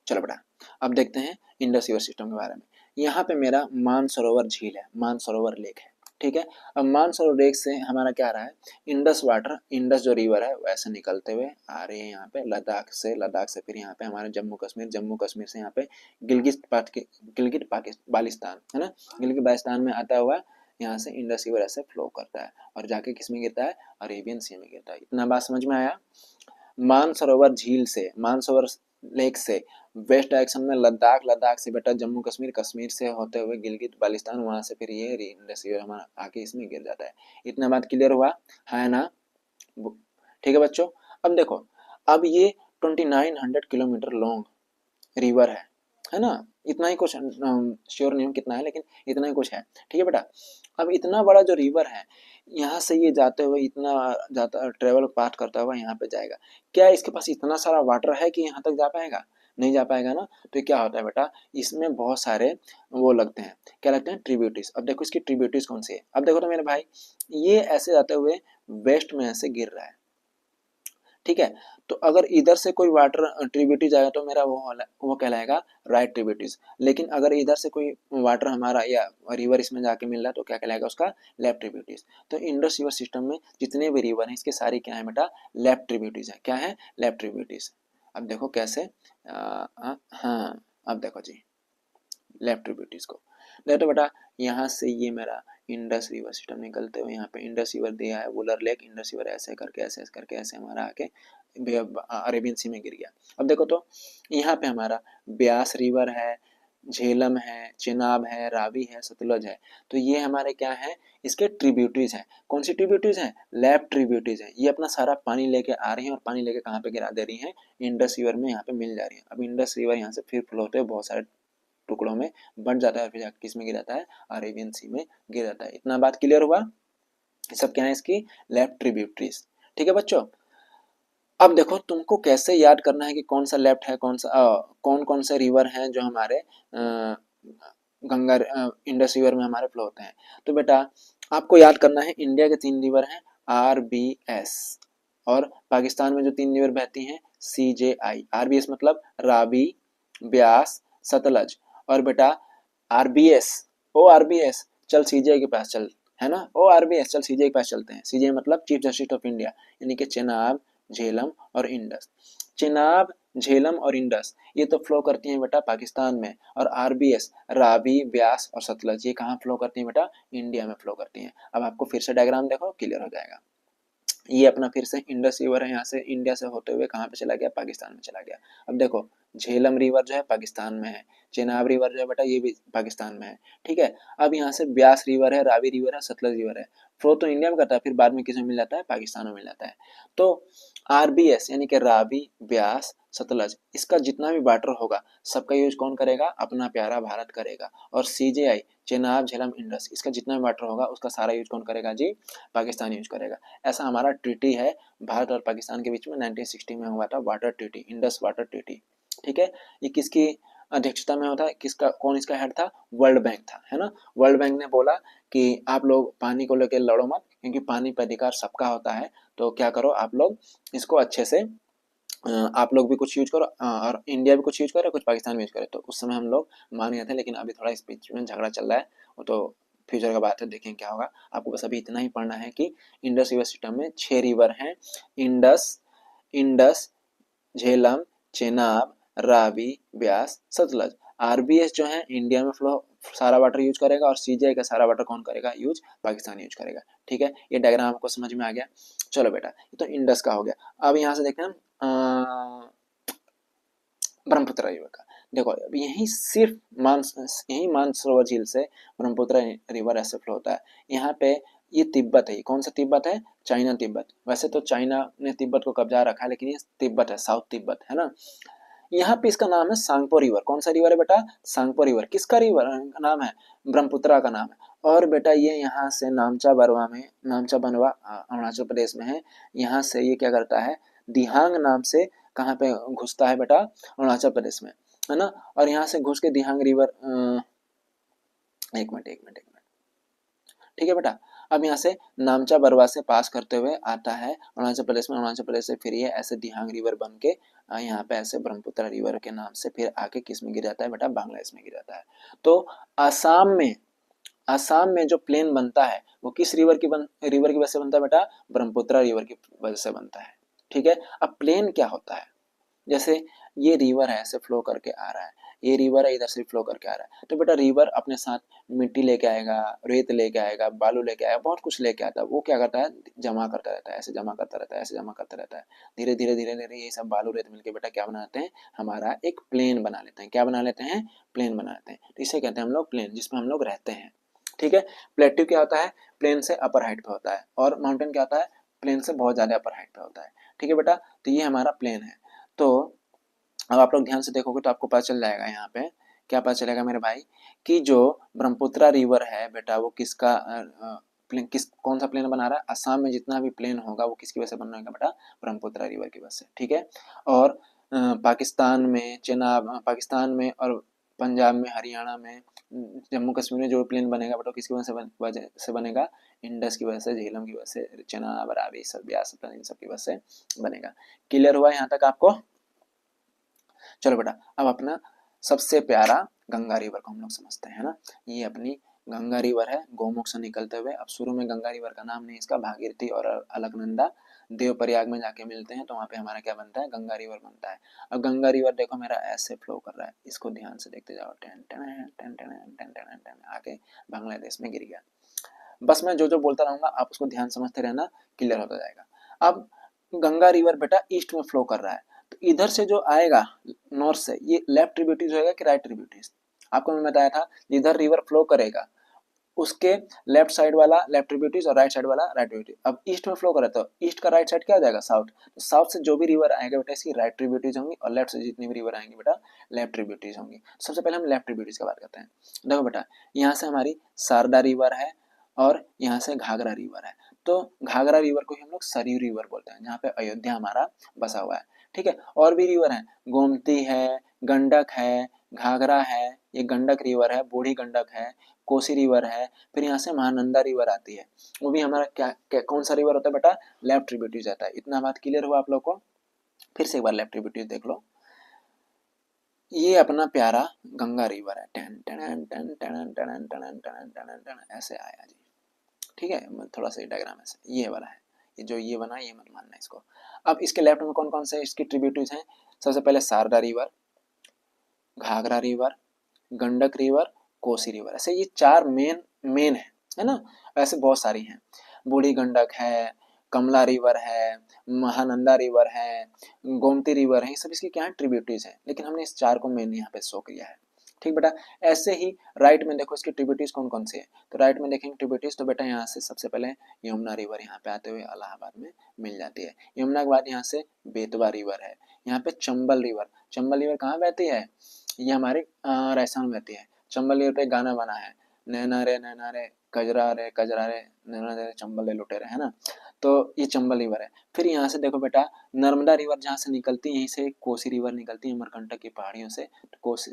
चलो बेटा, अब देखते हैं इंडस रिवर सिस्टम के बारे में। यहाँ पे मेरा मानसरोवर झील है, मानसरोवर लेक है, ठीक है। अब मानसरोवर लेक से हमारा क्या आ रहा है, इंडस वाटर, इंडस जो रिवर है वैसे निकलते हुए आ रहे हैं यहाँ पे लद्दाख से, लद्दाख से फिर यहाँ पे हमारे जम्मू कश्मीर, जम्मू कश्मीर से यहाँ पे गिलगित बाल्टिस्तान है ना, गिलगित बाल्टिस्तान में आता हुआ यहाँ से इंडस रिवर ऐसे फ्लो करता है और जाके किस में गिरता है, अरेबियन सी में गिरता है। इतना बात समझ में आया। मानसरोवर झील से, मानसरोवर लेक से वेस्ट डायरेक्शन में लद्दाख, लद्दाख से बेटा जम्मू कश्मीर, कश्मीर से होते हुए गिलगित बाल्टिस्तान, वहां से फिर ये इंडस रिवर हमारा आके इसमें गिर जाता है। इतना बात क्लियर हुआ है ना, ठीक है बच्चों। अब देखो, अब ये 2900 किलोमीटर लॉन्ग रिवर है ना, इतना ही कुछ, श्योर नहीं हूँ कितना है लेकिन इतना ही कुछ है, ठीक है बेटा। अब इतना बड़ा जो रिवर है, यहाँ से ये जाते हुए इतना जाता ट्रेवल पाथ करता हुआ यहाँ पे जाएगा, क्या इसके पास इतना सारा वाटर है कि यहाँ तक जा पाएगा, नहीं जा पाएगा ना। तो क्या होता है बेटा, इसमें बहुत सारे वो लगते हैं, क्या लगते हैं, ट्रिब्यूटरीज। अब देखो इसकी ट्रिब्यूटरीज कौन सी है। अब देखो तो मेरे भाई, ये ऐसे जाते हुए वेस्ट में ऐसे गिर रहा है, ठीक है। तो अगर इधर से कोई वाटर ट्रिब्यूटरीज आएगा तो मेरा वो कहलाएगा राइट ट्रिब्यूटरीज, लेकिन अगर इधर से कोई वाटर हमारा या रिवर इसमें जाके मिल रहा है तो क्या कहलाएगा उसका, लेफ्ट ट्रिब्यूटरीज। तो इंडस रिवर सिस्टम में जितने भी रिवर हैं इसके सारे क्या है बेटा, लेफ्ट ट्रिब्यूटरीज है। क्या है, लेफ्ट ट्रिब्यूटरीज। अब देखो कैसे, हाँ अब देखो जी, लेफ्ट ट्रिब्यूटरीज को देखो बेटा, यहाँ से ये मेरा इंडस रिवर सिस्टम निकलते हुए यहाँ पे इंडस रिवर दिया है, वुलर लेक, इंडस रिवर ऐसे करके ऐसे करके ऐसे हमारा आके अरेबियन सी में गिर गया। अब देखो तो यहाँ पे हमारा ब्यास रिवर है, झेलम है, चिनाब है, रावी है, सतलज है। तो ये हमारे क्या है, इसके ट्रिब्यूटरीज हैं। कौन सी ट्रिब्यूटरीज हैं, लेफ्ट ट्रिब्यूटरीज हैं। ये अपना सारा पानी लेके आ रही हैं और पानी लेके कहाँ पे गिरा दे रही हैं, इंडस रिवर में यहाँ पे मिल जा रही है। अब इंडस रिवर यहाँ से फिर फ्लो होते हैं बहुत सारे टुकड़ों में बंट जाता है और फिर किस में गिर जाता है, अरेबियन सी में गिर जाता है। इतना बात क्लियर हुआ। सब क्या है इसकी, लेफ्ट ट्रिब्यूटरीज, ठीक है बच्चों। अब देखो तुमको कैसे याद करना है कि कौन सा लेफ्ट है, कौन सा कौन कौन से रिवर हैं जो हमारे गंगा इंडस रिवर में हमारे फ्लो होते हैं। तो बेटा आपको याद करना है, इंडिया के 3 रिवर हैं, RBS, और पाकिस्तान में जो 3 रिवर बहती हैं, CJI। RBS मतलब रावी, ब्यास, सतलज। और बेटा RBS, RBS चल CJI के पास चल, है ना, RBS चल CJI के पास चलते हैं। CJI मतलब चीफ जस्टिस ऑफ इंडिया, यानी कि चेनाब, झेलम और इंडस। चेनाब, झेलम और इंडस ये तो फ्लो करती हैं बेटा पाकिस्तान में, और RBS रावी, ब्यास और सतलज ये कहाँ फ्लो करती हैं बेटा, इंडिया में फ्लो करती हैं। अब आपको फिर से डायग्राम देखो क्लियर हो जाएगा। ये अपना फिर से इंडस रिवर है, यहाँ से इंडिया से होते हुए कहाँ पे चला गया, पाकिस्तान में चला गया। अब देखो झेलम रिवर जो है पाकिस्तान में है, चेनाब रिवर जो है बेटा ये भी पाकिस्तान में है, ठीक है। अब यहाँ से ब्यास रिवर है, रावी रिवर है, सतलज रिवर है, फ्लो तो इंडिया में करता है, फिर बाद में किसमें मिल जाता है, पाकिस्तान में मिल जाता है। तो RBS यानी कि रावी, ब्यास, सतलज इसका जितना भी वाटर होगा सबका यूज कौन करेगा, अपना प्यारा भारत करेगा। और CJI चेनाब, झेलम, इंडस इसका जितना भी वाटर होगा उसका सारा यूज कौन करेगा जी, पाकिस्तान यूज करेगा। ऐसा हमारा ट्रीटी है भारत और पाकिस्तान के बीच में 1960 में हुआ था, water treaty, Indus water treaty, ठीक है। ये किसकी अध्यक्षता में होता है, किसका, कौन इसका हेड था, वर्ल्ड बैंक था, है ना। वर्ल्ड बैंक ने बोला कि आप लोग पानी को लेकर लड़ो मत, क्योंकि पानी पर अधिकार सबका होता है, तो क्या करो आप लोग इसको अच्छे से आप लोग भी कुछ यूज करो और इंडिया भी कुछ यूज करे, कुछ पाकिस्तान भी यूज करे। तो उस समय हम लोग मान गए थे, लेकिन अभी थोड़ा इस बीच में झगड़ा चल रहा है, वो तो फ्यूचर का बात है, देखें क्या होगा। आपको बस अभी इतना ही पढ़ना है कि इंडस रिवर सिस्टम में 6 रिवर हैं, Indus, Indus, Jhelum, Chenab, Ravi, Beas, Sutlej. RBS जो है इंडिया में फ्लो सारा वाटर यूज करेगा, और CJI का सारा वाटर कौन करेगा यूज, पाकिस्तान यूज करेगा, ठीक है। ये डायग्राम आपको समझ में आ गया। चलो बेटा ये तो इंडस का हो गया। अब यहाँ से देखते हैं ब्रह्मपुत्र रिवर का। देखो अब यही सिर्फ यही मानसरोवर झील से ब्रह्मपुत्र रिवर ऐसे फ्लो होता है। यहाँ पे ये तिब्बत है, कौन सा तिब्बत है, चाइना तिब्बत। वैसे तो चाइना ने तिब्बत को कब्जा रखा है, लेकिन ये तिब्बत है, साउथ तिब्बत है ना। यहाँ पे इसका नाम है सांगपो रिवर। कौन सा रिवर है बेटा? सांगपो रिवर। किसका रिवर नाम है? ब्रह्मपुत्रा का नाम है। और बेटा ये यहाँ से नामचा बरवा में, नामचा बनवा अरुणाचल प्रदेश में है, यहाँ से ये क्या करता है, दिहांग नाम से कहाँ पे घुसता है बेटा? अरुणाचल प्रदेश में, है ना। और यहाँ से घुस के दिहांग रिवर, एक मिनट, ठीक है बेटा। अब यहाँ से नामचा बरवा से पास करते हुए आता है अरुणाचल प्रदेश में, अरुणाचल प्रदेश से फिर ये ऐसे दिहांग रिवर बन के यहाँ पे ऐसे ब्रह्मपुत्र रिवर के नाम से फिर आके किस में गिर जाता है बेटा? बांग्लादेश में गिर जाता है। तो आसाम में जो प्लेन बनता है वो किस रिवर की वजह से बनता है बेटा? ब्रह्मपुत्र रिवर की वजह से बनता है, ठीक है। अब प्लेन क्या होता है? जैसे ये रिवर है, ऐसे फ्लो करके आ रहा है, ये रिवर है, इधर से फ्लो करके आ रहा है, तो बेटा रिवर अपने साथ मिट्टी लेके आएगा, रेत लेके आएगा, बालू लेके आएगा, बहुत कुछ लेके आता है। वो क्या करता है? जमा करता रहता है, ऐसे जमा करता रहता है, ऐसे जमा करता रहता है। धीरे धीरे धीरे धीरे ये सब बालू रेत मिलके बेटा क्या बनाते हैं? हमारा एक प्लेन बना लेते हैं। क्या बना लेते हैं? प्लेन बना लेते हैं। तो इसे कहते हैं हम लोग प्लेन, जिसमें हम लोग रहते हैं, ठीक है। प्लेट्यू क्या होता है? प्लेन से अपर हाइट पे होता है। और माउंटेन क्या होता है? प्लेन से बहुत ज्यादा अपर हाइट पे होता है, ठीक है बेटा। तो ये हमारा प्लेन है। तो अब आप लोग ध्यान से देखोगे तो आपको पता चल जाएगा यहाँ पे, क्या पता चलेगा मेरे भाई, कि जो ब्रह्मपुत्रा रिवर है बेटा वो किसका प्लेन, कौन सा प्लेन बना रहा है? असम में जितना भी प्लेन होगा वो किसकी वजह से बन रहा बेटा? ब्रह्मपुत्रा रिवर की वजह से, ठीक है। और पाकिस्तान में, पाकिस्तान में और पंजाब में, हरियाणा में, जम्मू कश्मीर में जो प्लेन बनेगा बेटा किसकी वजह से बनेगा? इंडस की वजह से, झेलम की वजह से, चेनाब, रावी, सब ब्यास, इन सब की वजह से बनेगा। क्लियर हुआ यहाँ तक आपको? चलो बेटा, अब अपना सबसे प्यारा गंगा रिवर को हम लोग समझते हैं, ना। ये अपनी गंगा रिवर है, गोमुख से निकलते हुए। अब शुरू में गंगा रिवर का नाम नहीं, इसका भागीरथी और अलकनंदा देवप्रयाग में जाके मिलते हैं, तो वहाँ पे हमारा क्या बनता है? गंगा रिवर बनता है। अब गंगा रिवर देखो मेरा ऐसे फ्लो कर रहा है, इसको ध्यान से देखते जाओ, ten ten ten ten ten ten ten आके बांग्लादेश में गिर गया। बस मैं जो जो बोलता रहूंगा आप उसको ध्यान समझते रहना, क्लियर होता जाएगा। अब गंगा रिवर बेटा ईस्ट में फ्लो कर रहा है, तो इधर से जो आएगा नॉर्थ से, ये लेफ्ट ट्रिब्यूटरीज होगा कि राइट ट्रिब्यूटरीज? आपको मैं बताया था जिधर रिवर फ्लो करेगा उसके लेफ्ट साइड वाला लेफ्ट ट्रिब्यूटरीज और राइट साइड वाला राइट ट्रिब्यूटरीज। अब ईस्ट में फ्लो कर रहा है तो ईस्ट का राइट साइड क्या हो जाएगा? साउथ। तो साउथ से जो भी रिवर आएगा बेटा इसकी राइट ट्रिब्यूटरीज होंगी, और लेफ्ट से जितनी भी रिवर आएंगी बेटा लेफ्ट ट्रिब्यूटरीज होंगी। सबसे पहले हम लेफ्ट ट्रिब्यूटरीज की बात करते हैं। देखो बेटा यहाँ से हमारी शारदा रिवर है और यहाँ से घाघरा रिवर है। तो घाघरा रिवर को ही हम लोग सरयू रिवर बोलते हैं, जहाँ पे अयोध्या हमारा बसा हुआ है, ठीक है। और भी रिवर है, गोमती है, गंडक है, घाघरा है, ये गंडक रिवर है, बूढ़ी गंडक है, कोसी रिवर है, फिर यहाँ से महानंदा रिवर आती है। वो भी हमारा क्या कौन सा रिवर होता है बेटा? लेफ्ट ट्रिब्यूटरीज आता है। इतना बात क्लियर हुआ आप लोग को? फिर से एक बार लेफ्ट ट्रिब्यूटरीज देख लो। ये अपना प्यारा गंगा रिवर है, टन टन टन टन टन टन टन टन ऐसे आया जी, ठीक है। थोड़ा सा डायग्राम ऐसे ये वाला है, ये जो ये बना ये मत मानना इसको। अब इसके लेफ्ट में कौन कौन से इसकी ट्रिब्यूटरीज हैं? सबसे पहले Sharda river, Ghaghara river, Gandak river, Kosi river, ऐसे ये चार मेन है ना। ऐसे बहुत सारी हैं, बूढ़ी गंडक है, कमला रिवर है, महानंदा रिवर है, गोमती रिवर है, ये सब इसकी क्या है? ट्रिब्यूटरीज है। लेकिन हमने इस चार को मेन यहाँ पे शो किया है, ठीक बेटा। ऐसे ही राइट में देखो इसकी ट्रिब्यूटरीज कौन कौन सी है, तो राइट में देखेंगे ट्रिब्यूटरीज, तो बेटा यहाँ से सबसे पहले यमुना रिवर यहाँ पे आते हुए इलाहाबाद में मिल जाती है। यमुना के बाद यहाँ से बेतवा रिवर है, यहाँ पे चंबल रिवर कहाँ बहती है? ये हमारे राजस्थान में बहती है। चंबल रिवर पे गाना बना है, नैना रे कजरा रे नैना रे चंबल ले लुटेरे, है ना। तो ये चंबल रिवर है। फिर यहाँ से देखो बेटा नर्मदा रिवर जहाँ से निकलती है, यहीं से कोसी रिवर निकलती है अमरकंटक की पहाड़ियों से,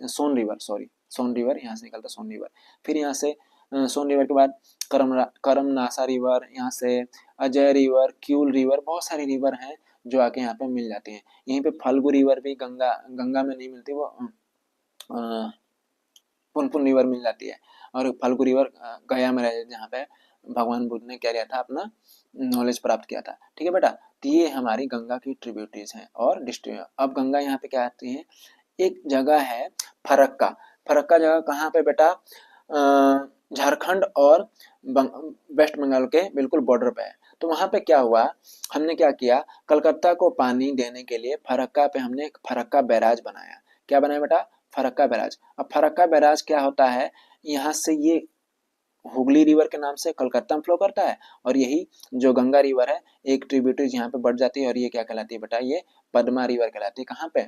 सोन रिवर यहाँ से निकलता है, सोन रिवर। फिर यहाँ से सोन रिवर के बाद करमनासा रिवर, यहाँ से अजय रिवर, क्यूल रिवर, बहुत सारी रिवर हैं जो आके यहाँ पे मिल जाती हैं। यहीं पे फल्गु रिवर भी गंगा में नहीं मिलती, वो पुनपुन रिवर मिल जाती है। और फल्गु रिवर गया में रहे, जहाँ पे भगवान बुद्ध ने क्या किया था? अपना नॉलेज प्राप्त किया था, ठीक है बेटा। तो ये हमारी गंगा की ट्रिब्यूटरीज हैं और डिस्ट्रीब्यूट। अब गंगा यहाँ पे क्या आती है? एक जगह है फरक्का जगह कहाँ पे बेटा? झारखंड और वेस्ट बंगाल के बिल्कुल बॉर्डर पे है। तो वहां पे क्या हुआ, हमने क्या किया, कलकत्ता को पानी देने के लिए फरक्का पे हमने एक फरक्का बैराज बनाया। क्या बनाया बेटा? फरक्का बैराज। अब फरक्का बैराज क्या होता है, यहाँ से ये हुगली रिवर के नाम से कलकत्ता में फ्लो करता है, और यही जो गंगा रिवर है एक ट्रिब्यूटरी यहाँ पे बढ़ जाती है और ये क्या कहलाती है बेटा, ये पद्मा रिवर कहलाती है। कहाँ पे,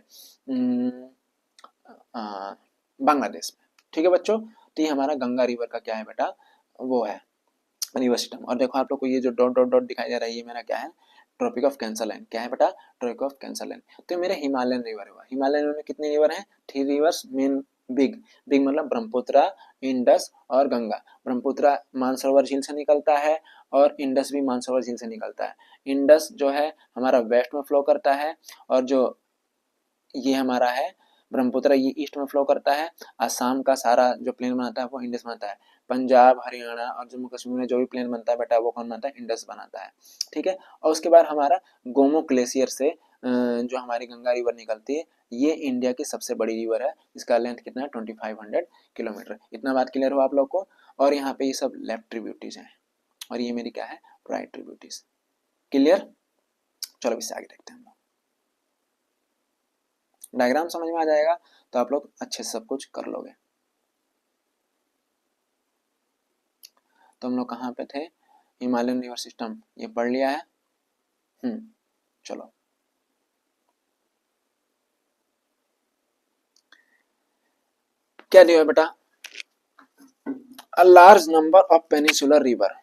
बांग्लादेश में। ठीक है बच्चों, तो ये हमारा गंगा रिवर का क्या है बेटा, वो है रिवर सिस्टम। और देखो आप लोग को ये जो डॉट डॉट डॉट दिखाई दे रहा है, ये मेरा क्या है, ट्रॉपिक ऑफ कैंसर लाइन। क्या है बेटा, ट्रॉपिक ऑफ कैंसर लाइन। तो मेरे हिमालयन रिवर हुआ। हिमालयन रिवर में कितने रिवर हैं, 3 रिवर्स मेन, बिग बिग मतलब ब्रह्मपुत्र, इंडस और गंगा। ब्रह्मपुत्र मानसरोवर झील से निकलता है और इंडस भी मानसरोवर झील से निकलता है। इंडस जो है हमारा वेस्ट में फ्लो करता है, और जो ये हमारा है ब्रह्मपुत्र, ये ईस्ट में फ्लो करता है। असम का सारा जो प्लेन बनाता है वो इंडस बनाता है। पंजाब, हरियाणा और जम्मू कश्मीर में जो भी प्लेन बनता है बेटा, वो कौन बनाता है, इंडस बनाता है। ठीक है, और उसके बाद हमारा गोमो ग्लेशियर से जो हमारी गंगा रिवर निकलती है, ये इंडिया की सबसे बड़ी रिवर है। इसका लेंथ कितना है, 2500 किलोमीटर। इतना बात क्लियर हो आप लोग को। और यहाँ पे ये सब लेफ्ट ट्रिब्यूटरीज हैं, और ये मेरी क्या है, राइट ट्रिब्यूटरीज। क्लियर, चलो इससे आगे देखते हैं। डायग्राम समझ में आ जाएगा तो आप लोग अच्छे से सब कुछ कर लोगे। तो हम लोग कहाँ पे थे, हिमालयन रिवर सिस्टम, ये पढ़ लिया है। चलो क्या दिया है बेटा, a large number of peninsular river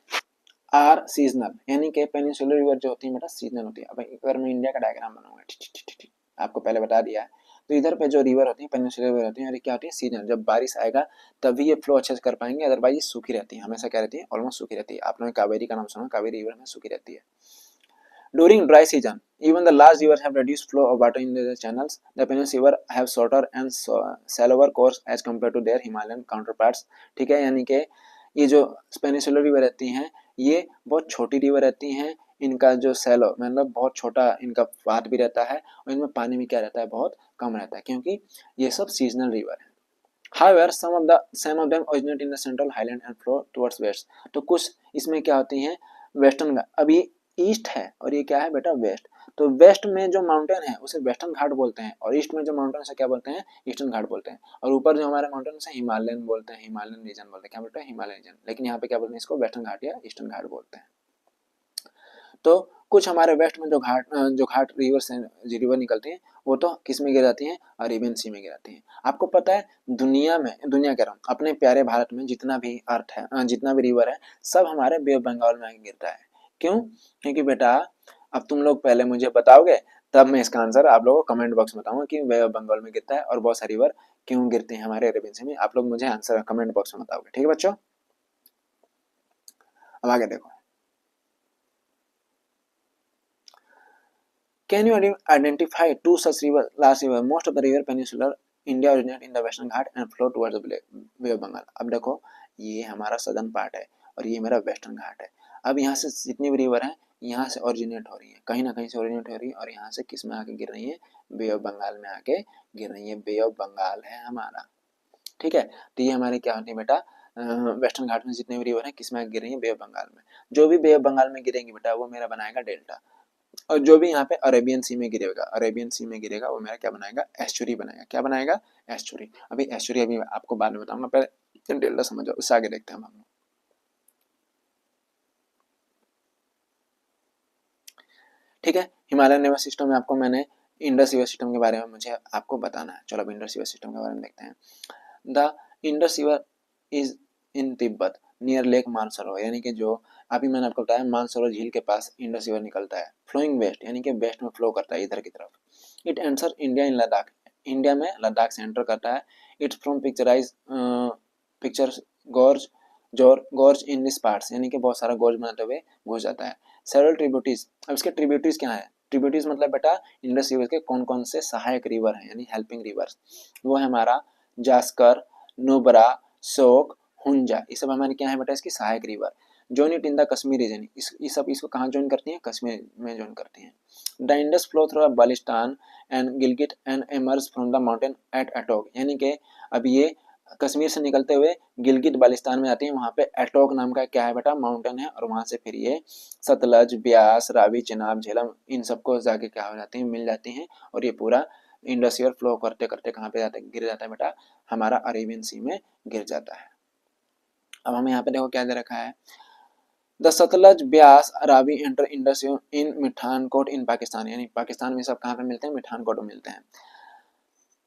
are seasonal, यानी कि पेनिसुलर रिवर जो होती है बेटा सीजनल होती है। अब अगर मैं इंडिया का डायग्राम बनाऊंगा, ठीक आपको पहले बता दिया है, तो इधर पे जो रिवर होती है पेनिसुलर रिवर होती है, और क्या होती है सीजनल। जब बारिश आएगा तभी ये फ्लो अच्छे से कर पाएंगे, अदरवाइज ये सूखी रहती है, हमेशा क्या रहती है, ऑलमोस्ट सूखी रहती है। आप लोगों ने कावेरी का नाम सुना, कावेरी रिवर में सूखी रहती है। During dry season, even the large rivers have reduced flow of water in the channels. The Peninsular River have shorter and shallower course as compared to their Himalayan counterparts. ठीक है, यानी कि ये जो पेनिसुलर रिवर रहती हैं, ये बहुत छोटी रिवर रहती हैं। इनका जो सैलो मतलब बहुत छोटा इनका पाथ भी रहता है, और इनमें पानी भी क्या रहता है, बहुत कम रहता है, क्योंकि ये सब सीजनल रिवर है। However, some of them originate in the central highland and flow towards west. तो कुछ इसमें क्या होती हैं, वेस्टर्न, अभी ईस्ट है और ये क्या है बेटा, वेस्ट। तो वेस्ट में जो माउंटेन है उसे वेस्टर्न घाट बोलते हैं, और ईस्ट में जो माउंटेन से क्या बोलते हैं, ईस्टर्न घाट बोलते हैं। और ऊपर जो हमारे माउंटेन से हिमालयन बोलते हैं, हिमालयन रीजन बोलते हैं। क्या बोलते हैं, हिमालयन रीजन। लेकिन यहाँ पे क्या बोलते हैं, इसको वेस्टर्न घाट या ईस्टर्न घाट बोलते हैं। तो कुछ हमारे वेस्ट में जो घाट रिवर से रिवर निकलती हैं, वो तो किस में गिर जाती हैं, अरेबियन सी में गिर जाती हैं। आपको पता है दुनिया कह रहा हूँ, अपने प्यारे भारत में जितना भी अर्थ है, जितना भी रिवर है, सब हमारे बे ऑफ बंगाल में आके गिरता है। क्यों, क्योंकि बेटा अब तुम लोग पहले मुझे बताओगे, तब मैं इसका आंसर आप लोगों को कमेंट बॉक्स में बताऊंगा कि बे ऑफ बंगाल में गिरता है, और बहुत सारी रिवर क्यों गिरते हैं हमारे अरेबियन सी में। आप लोग मुझे आंसर कमेंट बॉक्स में बताओगे, ठीक है बच्चों। अब आगे देखो, can you identify two such large rivers? Most of the river peninsular India originate in the Western Ghat and flow towards the Bay of Bengal. अब देखो ये हमारा सदर्न पार्ट है और ये मेरा वेस्टर्न घाट है। अब यहाँ से जितनी भी रिवर है यहाँ से ओरिजिनेट हो रही है, कहीं ना कहीं से ओरिजिनेट हो रही है, और यहाँ से किस में आके गिर रही है, बे ऑफ बंगाल में आके गिर रही है। बे ऑफ बंगाल है हमारा, ठीक है। तो ये हमारे क्या होती है बेटा, वेस्टर्न घाट में जितने भी रिवर है किस में गिर रही है, बे ऑफ बंगाल में। जो भी बे ऑफ बंगाल में गिरेंगी बेटा वो मेरा बनाएगा डेल्टा, और जो भी यहाँ पे अरेबियन सी में गिरेगा, अरेबियन सी में गिरेगा, वो मेरा क्या बनाएगा, एस्चुरी बनाएगा। क्या बनाएगा, एस्चुरी। अभी एस्चुरी अभी आपको बाद में बताऊंगा, पहले डेल्टा समझो, उससे आगे देखते हैं हम लोग। ठीक है, हिमालयन रिवर सिस्टम में आपको मैंने इंडस रिवर सिस्टम के बारे में मुझे आपको बताना है। चलो अब इंडस रिवर सिस्टम के बारे में देखते हैं। The Indus river is in Tibet near lake Mansarovar, यानी कि जो अभी मैंने आपको बताया मानसरोवर झील के पास इंडस रिवर निकलता है। फ्लोइंग वेस्ट, यानी कि वेस्ट में फ्लो करता है इधर की तरफ। It enter India in Ladakh, India में लद्दाख से एंटर करता है। It's from pictures gorge gorge in this parts, यानी कि बहुत सारा गॉर्ज बनाते हुए घुस जाता है। सेवरल ट्रिब्यूटरीज, अब इसके ट्रिब्यूटरीज क्या है, ट्रिब्यूटरीज मतलब बेटा इंडस रिवर के कौन कौन से सहायक रिवर हैं, यानी हेल्पिंग रिवर्स। वो है हमारा जास्कर, नुब्रा, शोक, हुंजा, ये सब हमारे क्या है बेटा, इसकी सहायक river. Join it in the Kashmir region, ये सब इसको कहाँ ज्वाइन करती हैं, कश्मीर में ज्वाइन करती हैं। The Indus flow through Baltistan and Gilgit and emerge from the mountain at Attock, यानी कि अब ये कश्मीर से निकलते हुए गिलगिट बालिस्तान में आती है। वहाँ पे एटोक नाम का क्या है बेटा, माउंटेन है, और वहाँ से फिर ये सतलज, ब्यास, रावी, चिनाब, झेलम, इन सबको जाके क्या हो जाती है, मिल जाती हैं, और ये पूरा इंडस रिवर फ्लो करते करते कहाँ पे जाता है, गिर जाता है बेटा, हमारा अरेबियन सी में गिर जाता है। अब हमें यहाँ पे देखो क्या दे रखा है, the Sutlej Beas Ravi enter Indus in Mithankot in Pakistan, यानी पाकिस्तान में सब कहाँ पे मिलते हैं, मिठानकोट में मिलते हैं।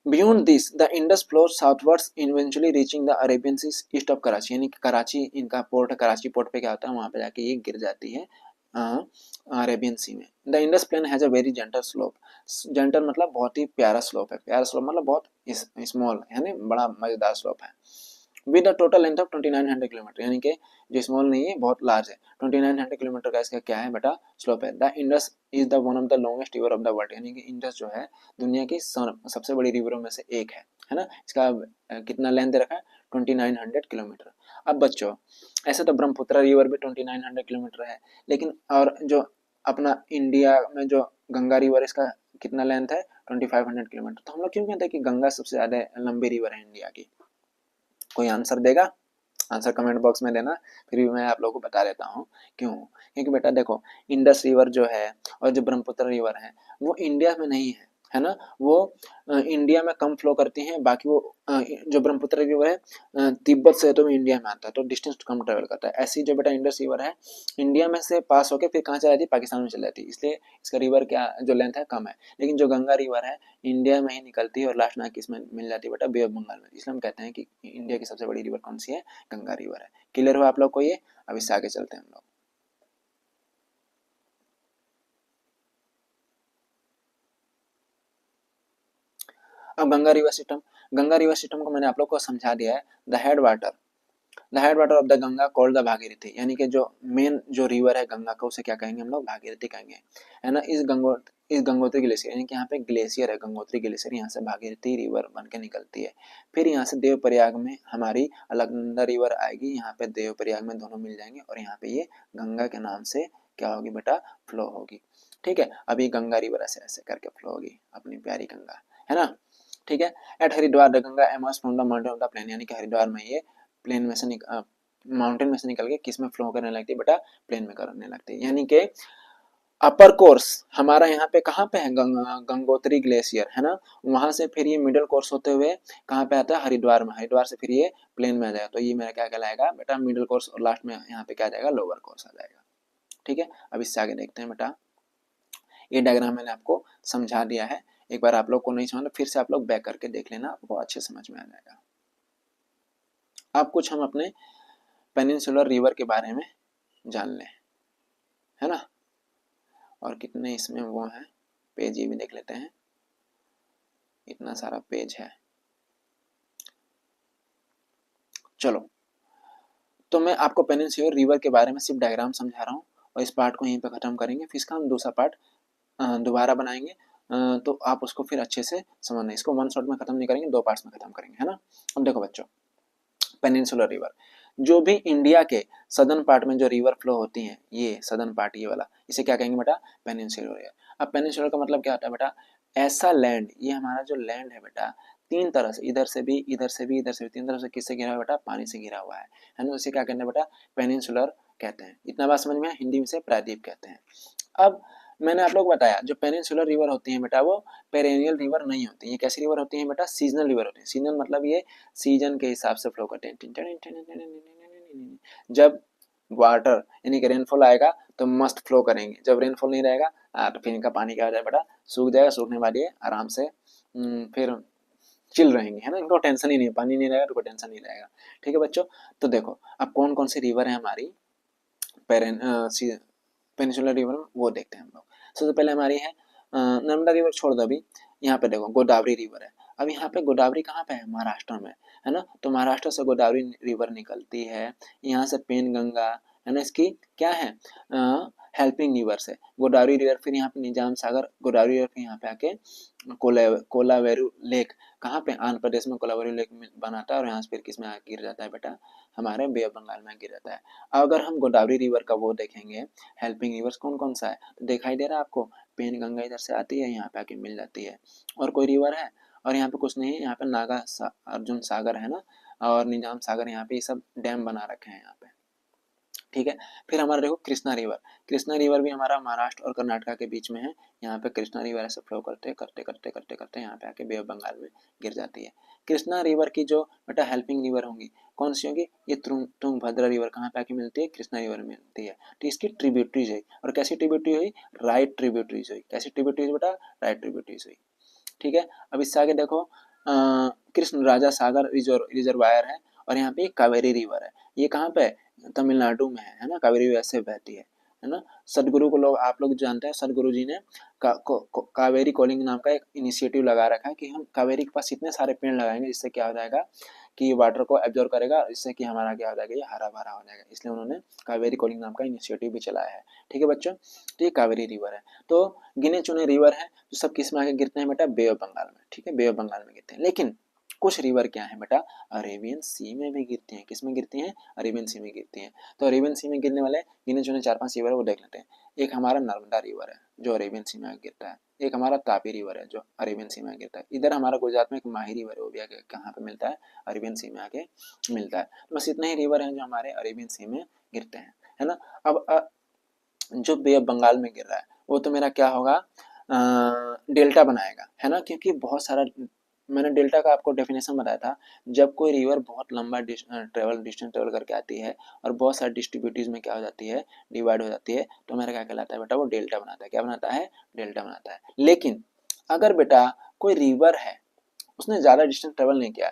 Beyond this the Indus flows southwards eventually reaching the Arabian Sea east of Karachi, यानी कराची इनका पोर्ट है, कराची पोर्ट पे क्या होता है, वहां पे जाके ये गिर जाती है अरेबियन सी में। The Indus plain has a very gentle slope, gentle मतलब बहुत ही प्यारा स्लोप है, प्यारा स्लोप मतलब बहुत स्मॉल है ना, बड़ा मजेदार स्लोप है। With a total length of 2900 kilometre, यानी कि जो स्मॉल नहीं है बहुत लार्ज है, 2900 किलोमीटर का इसका क्या है बेटा, स्लोप है। The Indus is the one of the longest river of the world, यानी कि इंडस जो है दुनिया की सबसे बड़ी रिवरों में से एक है ना। इसका कितना लेंथ रखा है, 2900 किलोमीटर। अब बच्चों ऐसे तो ब्रह्मपुत्र रिवर भी 2900 किलोमीटर है, लेकिन और जो अपना इंडिया में जो गंगा रिवर, इसका कितना लेंथ है, 2500 किलोमीटर। तो हम लोग क्यों कहते हैं कि गंगा सबसे ज्यादा लंबी रिवर है इंडिया की? कोई आंसर देगा? आंसर कमेंट बॉक्स में देना, फिर भी मैं आप लोगों को बता देता हूँ क्यों। क्योंकि बेटा देखो, इंडस रिवर जो है और जो ब्रह्मपुत्र रिवर है वो इंडिया में नहीं है ना, वो इंडिया में कम फ्लो करती हैं, बाकी वो जो ब्रह्मपुत्र रिवर है तिब्बत से तो इंडिया में आता है, तो डिस्टेंस कम ट्रेवल करता है। ऐसी जो बेटा इंडस रिवर है इंडिया में से पास होकर फिर कहाँ चला जाती है, पाकिस्तान में चली जाती है, इसलिए इसका रिवर क्या जो लेंथ है कम है। लेकिन जो गंगा रिवर है इंडिया में ही निकलती है और लास्ट में किस में मिल जाती है बेटा, बे ऑफ बंगाल में, इसलिए हम कहते हैं कि इंडिया की सबसे बड़ी रिवर कौन सी है, गंगा रिवर है। क्लियर हुआ आप लोग को ये? अब इससे आगे चलते हैं हम लोग। अब गंगा रिवर सिस्टम को मैंने आप लोग को समझा दिया है। The head water of the Ganga called the Bhagirathi, यानी कि जो मेन जो रिवर है गंगा का उसे क्या कहेंगे हम लोग, भागीरथी कहेंगे, है ना। इस गंगोत्री ग्लेशियर, यानी कि यहाँ पे ग्लेशियर है गंगोत्री ग्लेशियर, यहाँ से भागीरथी रिवर बन के निकलती है। फिर यहाँ से देवप्रयाग में हमारी अलकनंदा रिवर आएगी, यहाँ पे देवप्रयाग में दोनों मिल जाएंगे और यहाँ पे ये गंगा के नाम से क्या होगी बेटा, फ्लो होगी। ठीक है, अभी गंगा रिवर ऐसे ऐसे करके फ्लो होगी, अपनी प्यारी गंगा, है ना। ठीक है, at Haridwar the Ganga emerge from the mountain of the plain, यानी कि हरिद्वार में ये प्लेन में से माउंटेन में से निकल के किस में फ्लो करने लगती है बेटा, प्लेन में करने लगती है। यानी कि अपर कोर्स हमारा यहाँ पे कहाँ पे है, गंगोत्री ग्लेशियर, है ना। वहां से फिर ये मिडिल कोर्स होते हुए कहाँ पे आता है, हरिद्वार में, हरिद्वार से फिर ये प्लेन में आ जाएगा, तो ये मेरा क्या कहलाएगा बेटा, मिडिल कोर्स, और लास्ट में यहाँ पे क्या आ जाएगा, लोअर कोर्स आ जाएगा। ठीक है, अब इससे आगे देखते हैं बेटा, ये डायग्राम मैंने आपको समझा दिया है, एक बार आप लोग को नहीं समझ फिर से आप लोग बैक करके देख लेना, आपको अच्छे समझ में आ जाएगा। अब कुछ हम अपने पेनिनसुलर रिवर के बारे में जान लें, है ना। और कितने इसमें वो हैं पेज, ये भी देख लेते हैं, इतना सारा पेज है। चलो, तो मैं आपको पेनिनसुलर रिवर के बारे में सिर्फ डायग्राम समझा रहा हूँ और इस पार्ट को यहीं पे खत्म करेंगे, फिर इसका हम दूसरा पार्ट दोबारा बनाएंगे, तो आप उसको फिर अच्छे से समझना, इसको वन शॉट में खत्म नहीं करेंगे, दो पार्ट्स में खत्म करेंगे, है ना। अब देखो बच्चों, पेनिनसुलर रिवर जो भी इंडिया के सदर्न पार्ट में जो रिवर फ्लो होती है, ये सदर्न पार्ट ये वाला, इसे क्या कहेंगे बेटा, पेनिनसुलर रिवर। अब पेनिनसुलर का मतलब क्या होता है बेटा, ऐसा लैंड, ये हमारा जो लैंड है बेटा, तीन तरह से, इधर से भी, इधर से भी, इधर से भी, तीन तरफ से किससे घिरा हुआ है बेटा, पानी से घिरा हुआ है ना। इसे क्या कहते हैं बेटा, पेनिनसुलर कहते हैं। इतना बात समझ में है, हिंदी में से प्रायद्वीप कहते हैं। अब मैंने आप लोग बताया जो पेनिनसुलर रिवर होती है बेटा, वो पेरेनियल रिवर नहीं होती, ये कैसी रिवर होती है बेटा, सीजनल रिवर होती है। सीजनल मतलब ये सीजन के हिसाब से फ्लो करते हैं। जब वाटर यानी कि रेनफॉल आएगा तो मस्त फ्लो करेंगे, जब रेनफॉल नहीं रहेगा तो फिर इनका पानी क्या हो जाएगा बेटा, सूख जाएगा, सूखने वाली है आराम से फिर चिल रहेंगे, है ना, इनको टेंशन ही नहीं, पानी नहीं रहेगा तो कोई टेंशन नहीं रहेगा। ठीक है बच्चों, तो देखो अब कौन कौन सी रिवर है हमारी पेनिनसुलर रिवर में, वो देखते हैं हम लोग। सबसे पहले हमारी है नर्मदा रिवर, छोड़ दो अभी, यहाँ पे देखो गोदावरी रिवर है। अब यहाँ पे गोदावरी कहाँ पे है, महाराष्ट्र में, है ना। तो महाराष्ट्र से गोदावरी रिवर निकलती है, यहाँ से पेन गंगा, है ना, इसकी क्या है हेल्पिंग रिवर से गोदावरी रिवर, फिर यहाँ पे निजाम सागर, गोदावरी रिवर फिर यहाँ पे आके कोलावेरू लेक, कहाँ पे, आंध्र प्रदेश में कोलावेरू लेक बनाता है, और यहाँ से फिर किस में गिर जाता है बेटा, हमारे बे ऑफ बंगाल में गिर जाता है। अगर हम गोदावरी रिवर का वो देखेंगे, हेल्पिंग रिवर्स कौन कौन सा है, तो दिखाई दे रहा है आपको, पेन गंगा इधर से आती है, यहाँ पे आके मिल जाती है। और कोई रिवर है, और यहाँ पे कुछ नहीं है, यहाँ पे अर्जुन सागर है ना, और निजाम सागर, यहाँ पे ये सब डैम बना रखे हैं यहाँ पे। ठीक है। फिर हमारा देखो कृष्णा रिवर, कृष्णा रिवर भी हमारा महाराष्ट्र और कर्नाटका के बीच में है। यहाँ पे कृष्णा रिवर ऐसे फ्लो करते करते करते करते करते यहाँ पे आके बे ऑफ बंगाल में गिर जाती है। कृष्णा रिवर की जो बेटा हेल्पिंग रिवर होंगी कौन सी होंगी, ये तुंगभद्रा रिवर कहाँ पे आके मिलती है, कृष्णा रिवर में मिलती है। तो इसकी ट्रिब्यूटरीज हुई, और कैसी ट्रिब्यूटरी हुई, राइट ट्रिब्यूटरीज हुई। कैसी ट्रिब्यूटरीज बेटा, राइट ट्रिब्यूटरीज हुई। ठीक है। अब इससे आगे देखो कृष्ण राजा सागर रिजर्वायर है, और यहाँ पे कावेरी रिवर है। ये कहाँ पे, तमिलनाडु में है ना। कावेरी ऐसे बहती है ना। सदगुरु को लोग, आप लोग जानते हैं, सदगुरु जी ने कावेरी कॉलिंग नाम का एक इनिशिएटिव लगा रखा है कि हम कावेरी के पास इतने सारे पेड़ लगाएंगे जिससे क्या हो जाएगा कि ये वाटर को एब्जॉर्ब करेगा, इससे कि हमारा क्या हो जाएगा, ये हरा भरा हो जाएगा। इसलिए उन्होंने कावेरी कॉलिंग नाम का इनिशिएटिव भी चलाया है। ठीक है बच्चों, तो ये कावेरी रिवर है। तो गिने चुने रिवर है तो सब किस में आके गिरते हैं बेटा, बे ऑफ बंगाल में। ठीक है, बे ऑफ बंगाल में गिरते हैं। लेकिन कुछ रिवर क्या है बेटा, अरेबियन सी में भी गिरती हैं। किस में गिरती हैं, अरेबियन सी में गिरती हैं। तो अरेबियन सी में गिरने वाले गिने चुने 4-5 रिवर है, वो देख लेते हैं। एक हमारा नर्मदा रिवर है जो अरेबियन सी में गिरता है। एक हमारा तापी रिवर है जो अरेबियन सी में गिरता है। इधर हमारा गुजरात में एक माही रिवर है, वो भी आके कहाँ पे मिलता है, अरेबियन सी में आके मिलता है। तो बस इतने ही रिवर हैं जो हमारे अरेबियन सी में गिरते हैं, है ना। अब जो बे ऑफ बंगाल में गिर रहा है वो तो मेरा क्या होगा, डेल्टा बनाएगा, है ना। क्योंकि बहुत सारा, मैंने डेल्टा का आपको डेफिनेशन बताया था, जब कोई रिवर बहुत लंबा डिस्टेंस ट्रेवल करके आती है और बहुत सारे डिस्ट्रीब्यूटरीज में क्या हो जाती है, डिवाइड हो जाती है, तो मेरा क्या कहलाता है बेटा, वो डेल्टा बनाता है। क्या बनाता है, डेल्टा बनाता है। लेकिन अगर बेटा कोई रिवर है, उसने ज़्यादा डिस्टेंस ट्रेवल नहीं किया,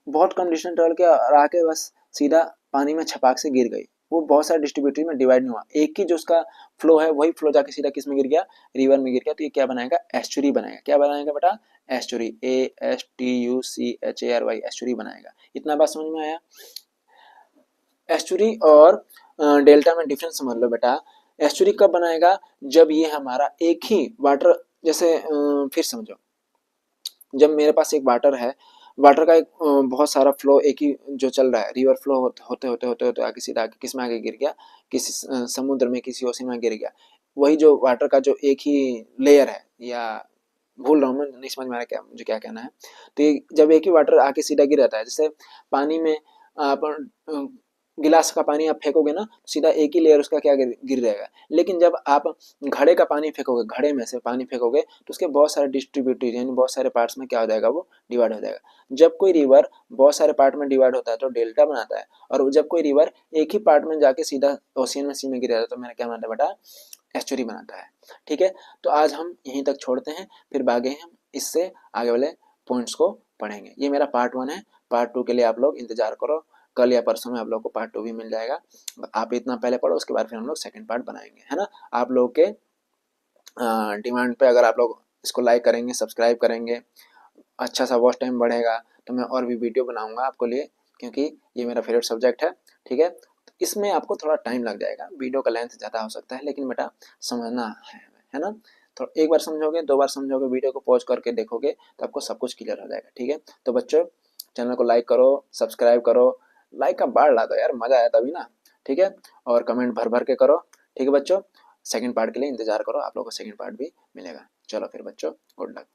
बहुत कम डिस्टेंस ट्रेवल किया और आके बस सीधा पानी में छपाक से गिर गई, वो बहुत सारे डिस्ट्रीब्यूटरी में डिवाइड नहीं हुआ, एक ही जो उसका फ्लो है वही फ्लो जाके सीधा किस में गिर गया, रिवर में गिर गया, तो ये क्या बनाएगा, एस्चुरी बनाएगा। क्या बनाएगा बेटा, एस्चुरी, ASTUCHARY, एस्चुरी बनाएगा। इतना बात समझ में आया। एस्चुरी और डेल्टा में डिफरेंस समझ लो बेटा। एस्चुरी कब बनाएगा, जब ये हमारा एक ही वाटर, जैसे फिर समझो, जब मेरे पास एक वाटर है, वाटर का एक बहुत सारा फ्लो एक ही जो चल रहा है, रिवर फ्लो होते होते होते होते आगे सीधा आगे किस में आगे गिर गया, किसी समुद्र में, किसी ओशन में गिर गया। वही जो वाटर का जो एक ही लेयर है, या भूल रहा हूँ मैं, नहीं समझ में आ रहा क्या मुझे क्या कहना है। तो ये जब एक ही वाटर आके सीधा गिर जाता है, जैसे पानी में आप गिलास का पानी आप फेंकोगे ना, सीधा एक ही लेयर उसका क्या गिर जाएगा। लेकिन जब आप घड़े का पानी फेंकोगे, घड़े में से पानी फेंकोगे, तो उसके बहुत सारे डिस्ट्रीब्यूटरीज यानी बहुत सारे पार्ट्स में क्या हो जाएगा, वो डिवाइड हो जाएगा। जब कोई रिवर बहुत सारे पार्ट में डिवाइड होता है तो डेल्टा बनाता है, और जब कोई रिवर एक ही पार्ट में जाके सीधा ओशियन में, सी में गिर जाता है, तो मेरा क्या बनाता है बेटा, एस्चुरी बनाता है। ठीक है, तो आज हम यहीं तक छोड़ते हैं, फिर आगे हम इससे आगे वाले पॉइंट्स को पढ़ेंगे। ये मेरा पार्ट 1 है। पार्ट 2 के लिए आप लोग इंतजार करो, कल या परसों में आप लोग को पार्ट 2 भी मिल जाएगा। आप इतना पहले पढ़ो, उसके बाद फिर हम लोग सेकंड पार्ट बनाएंगे, है ना। आप लोग के डिमांड पे अगर आप लोग इसको लाइक करेंगे, सब्सक्राइब करेंगे, अच्छा सा वॉच टाइम बढ़ेगा, तो मैं और भी वीडियो बनाऊंगा आपको लिए, क्योंकि ये मेरा फेवरेट सब्जेक्ट है। ठीक है, तो इसमें आपको थोड़ा टाइम लग जाएगा, वीडियो का लेंथ ज़्यादा हो सकता है, लेकिन बेटा समझना है ना। तो एक बार समझोगे, 2 बार समझोगे, वीडियो को पॉज करके देखोगे, तो आपको सब कुछ क्लियर हो जाएगा। ठीक है, तो बच्चों चैनल को लाइक करो, सब्सक्राइब करो, लाइक का बाढ़ ला दो यार, मजा आया तभी ना। ठीक है, और कमेंट भर भर के करो। ठीक है बच्चों, सेकंड पार्ट के लिए इंतजार करो, आप लोगों को सेकंड पार्ट भी मिलेगा। चलो फिर बच्चों, गुड लक।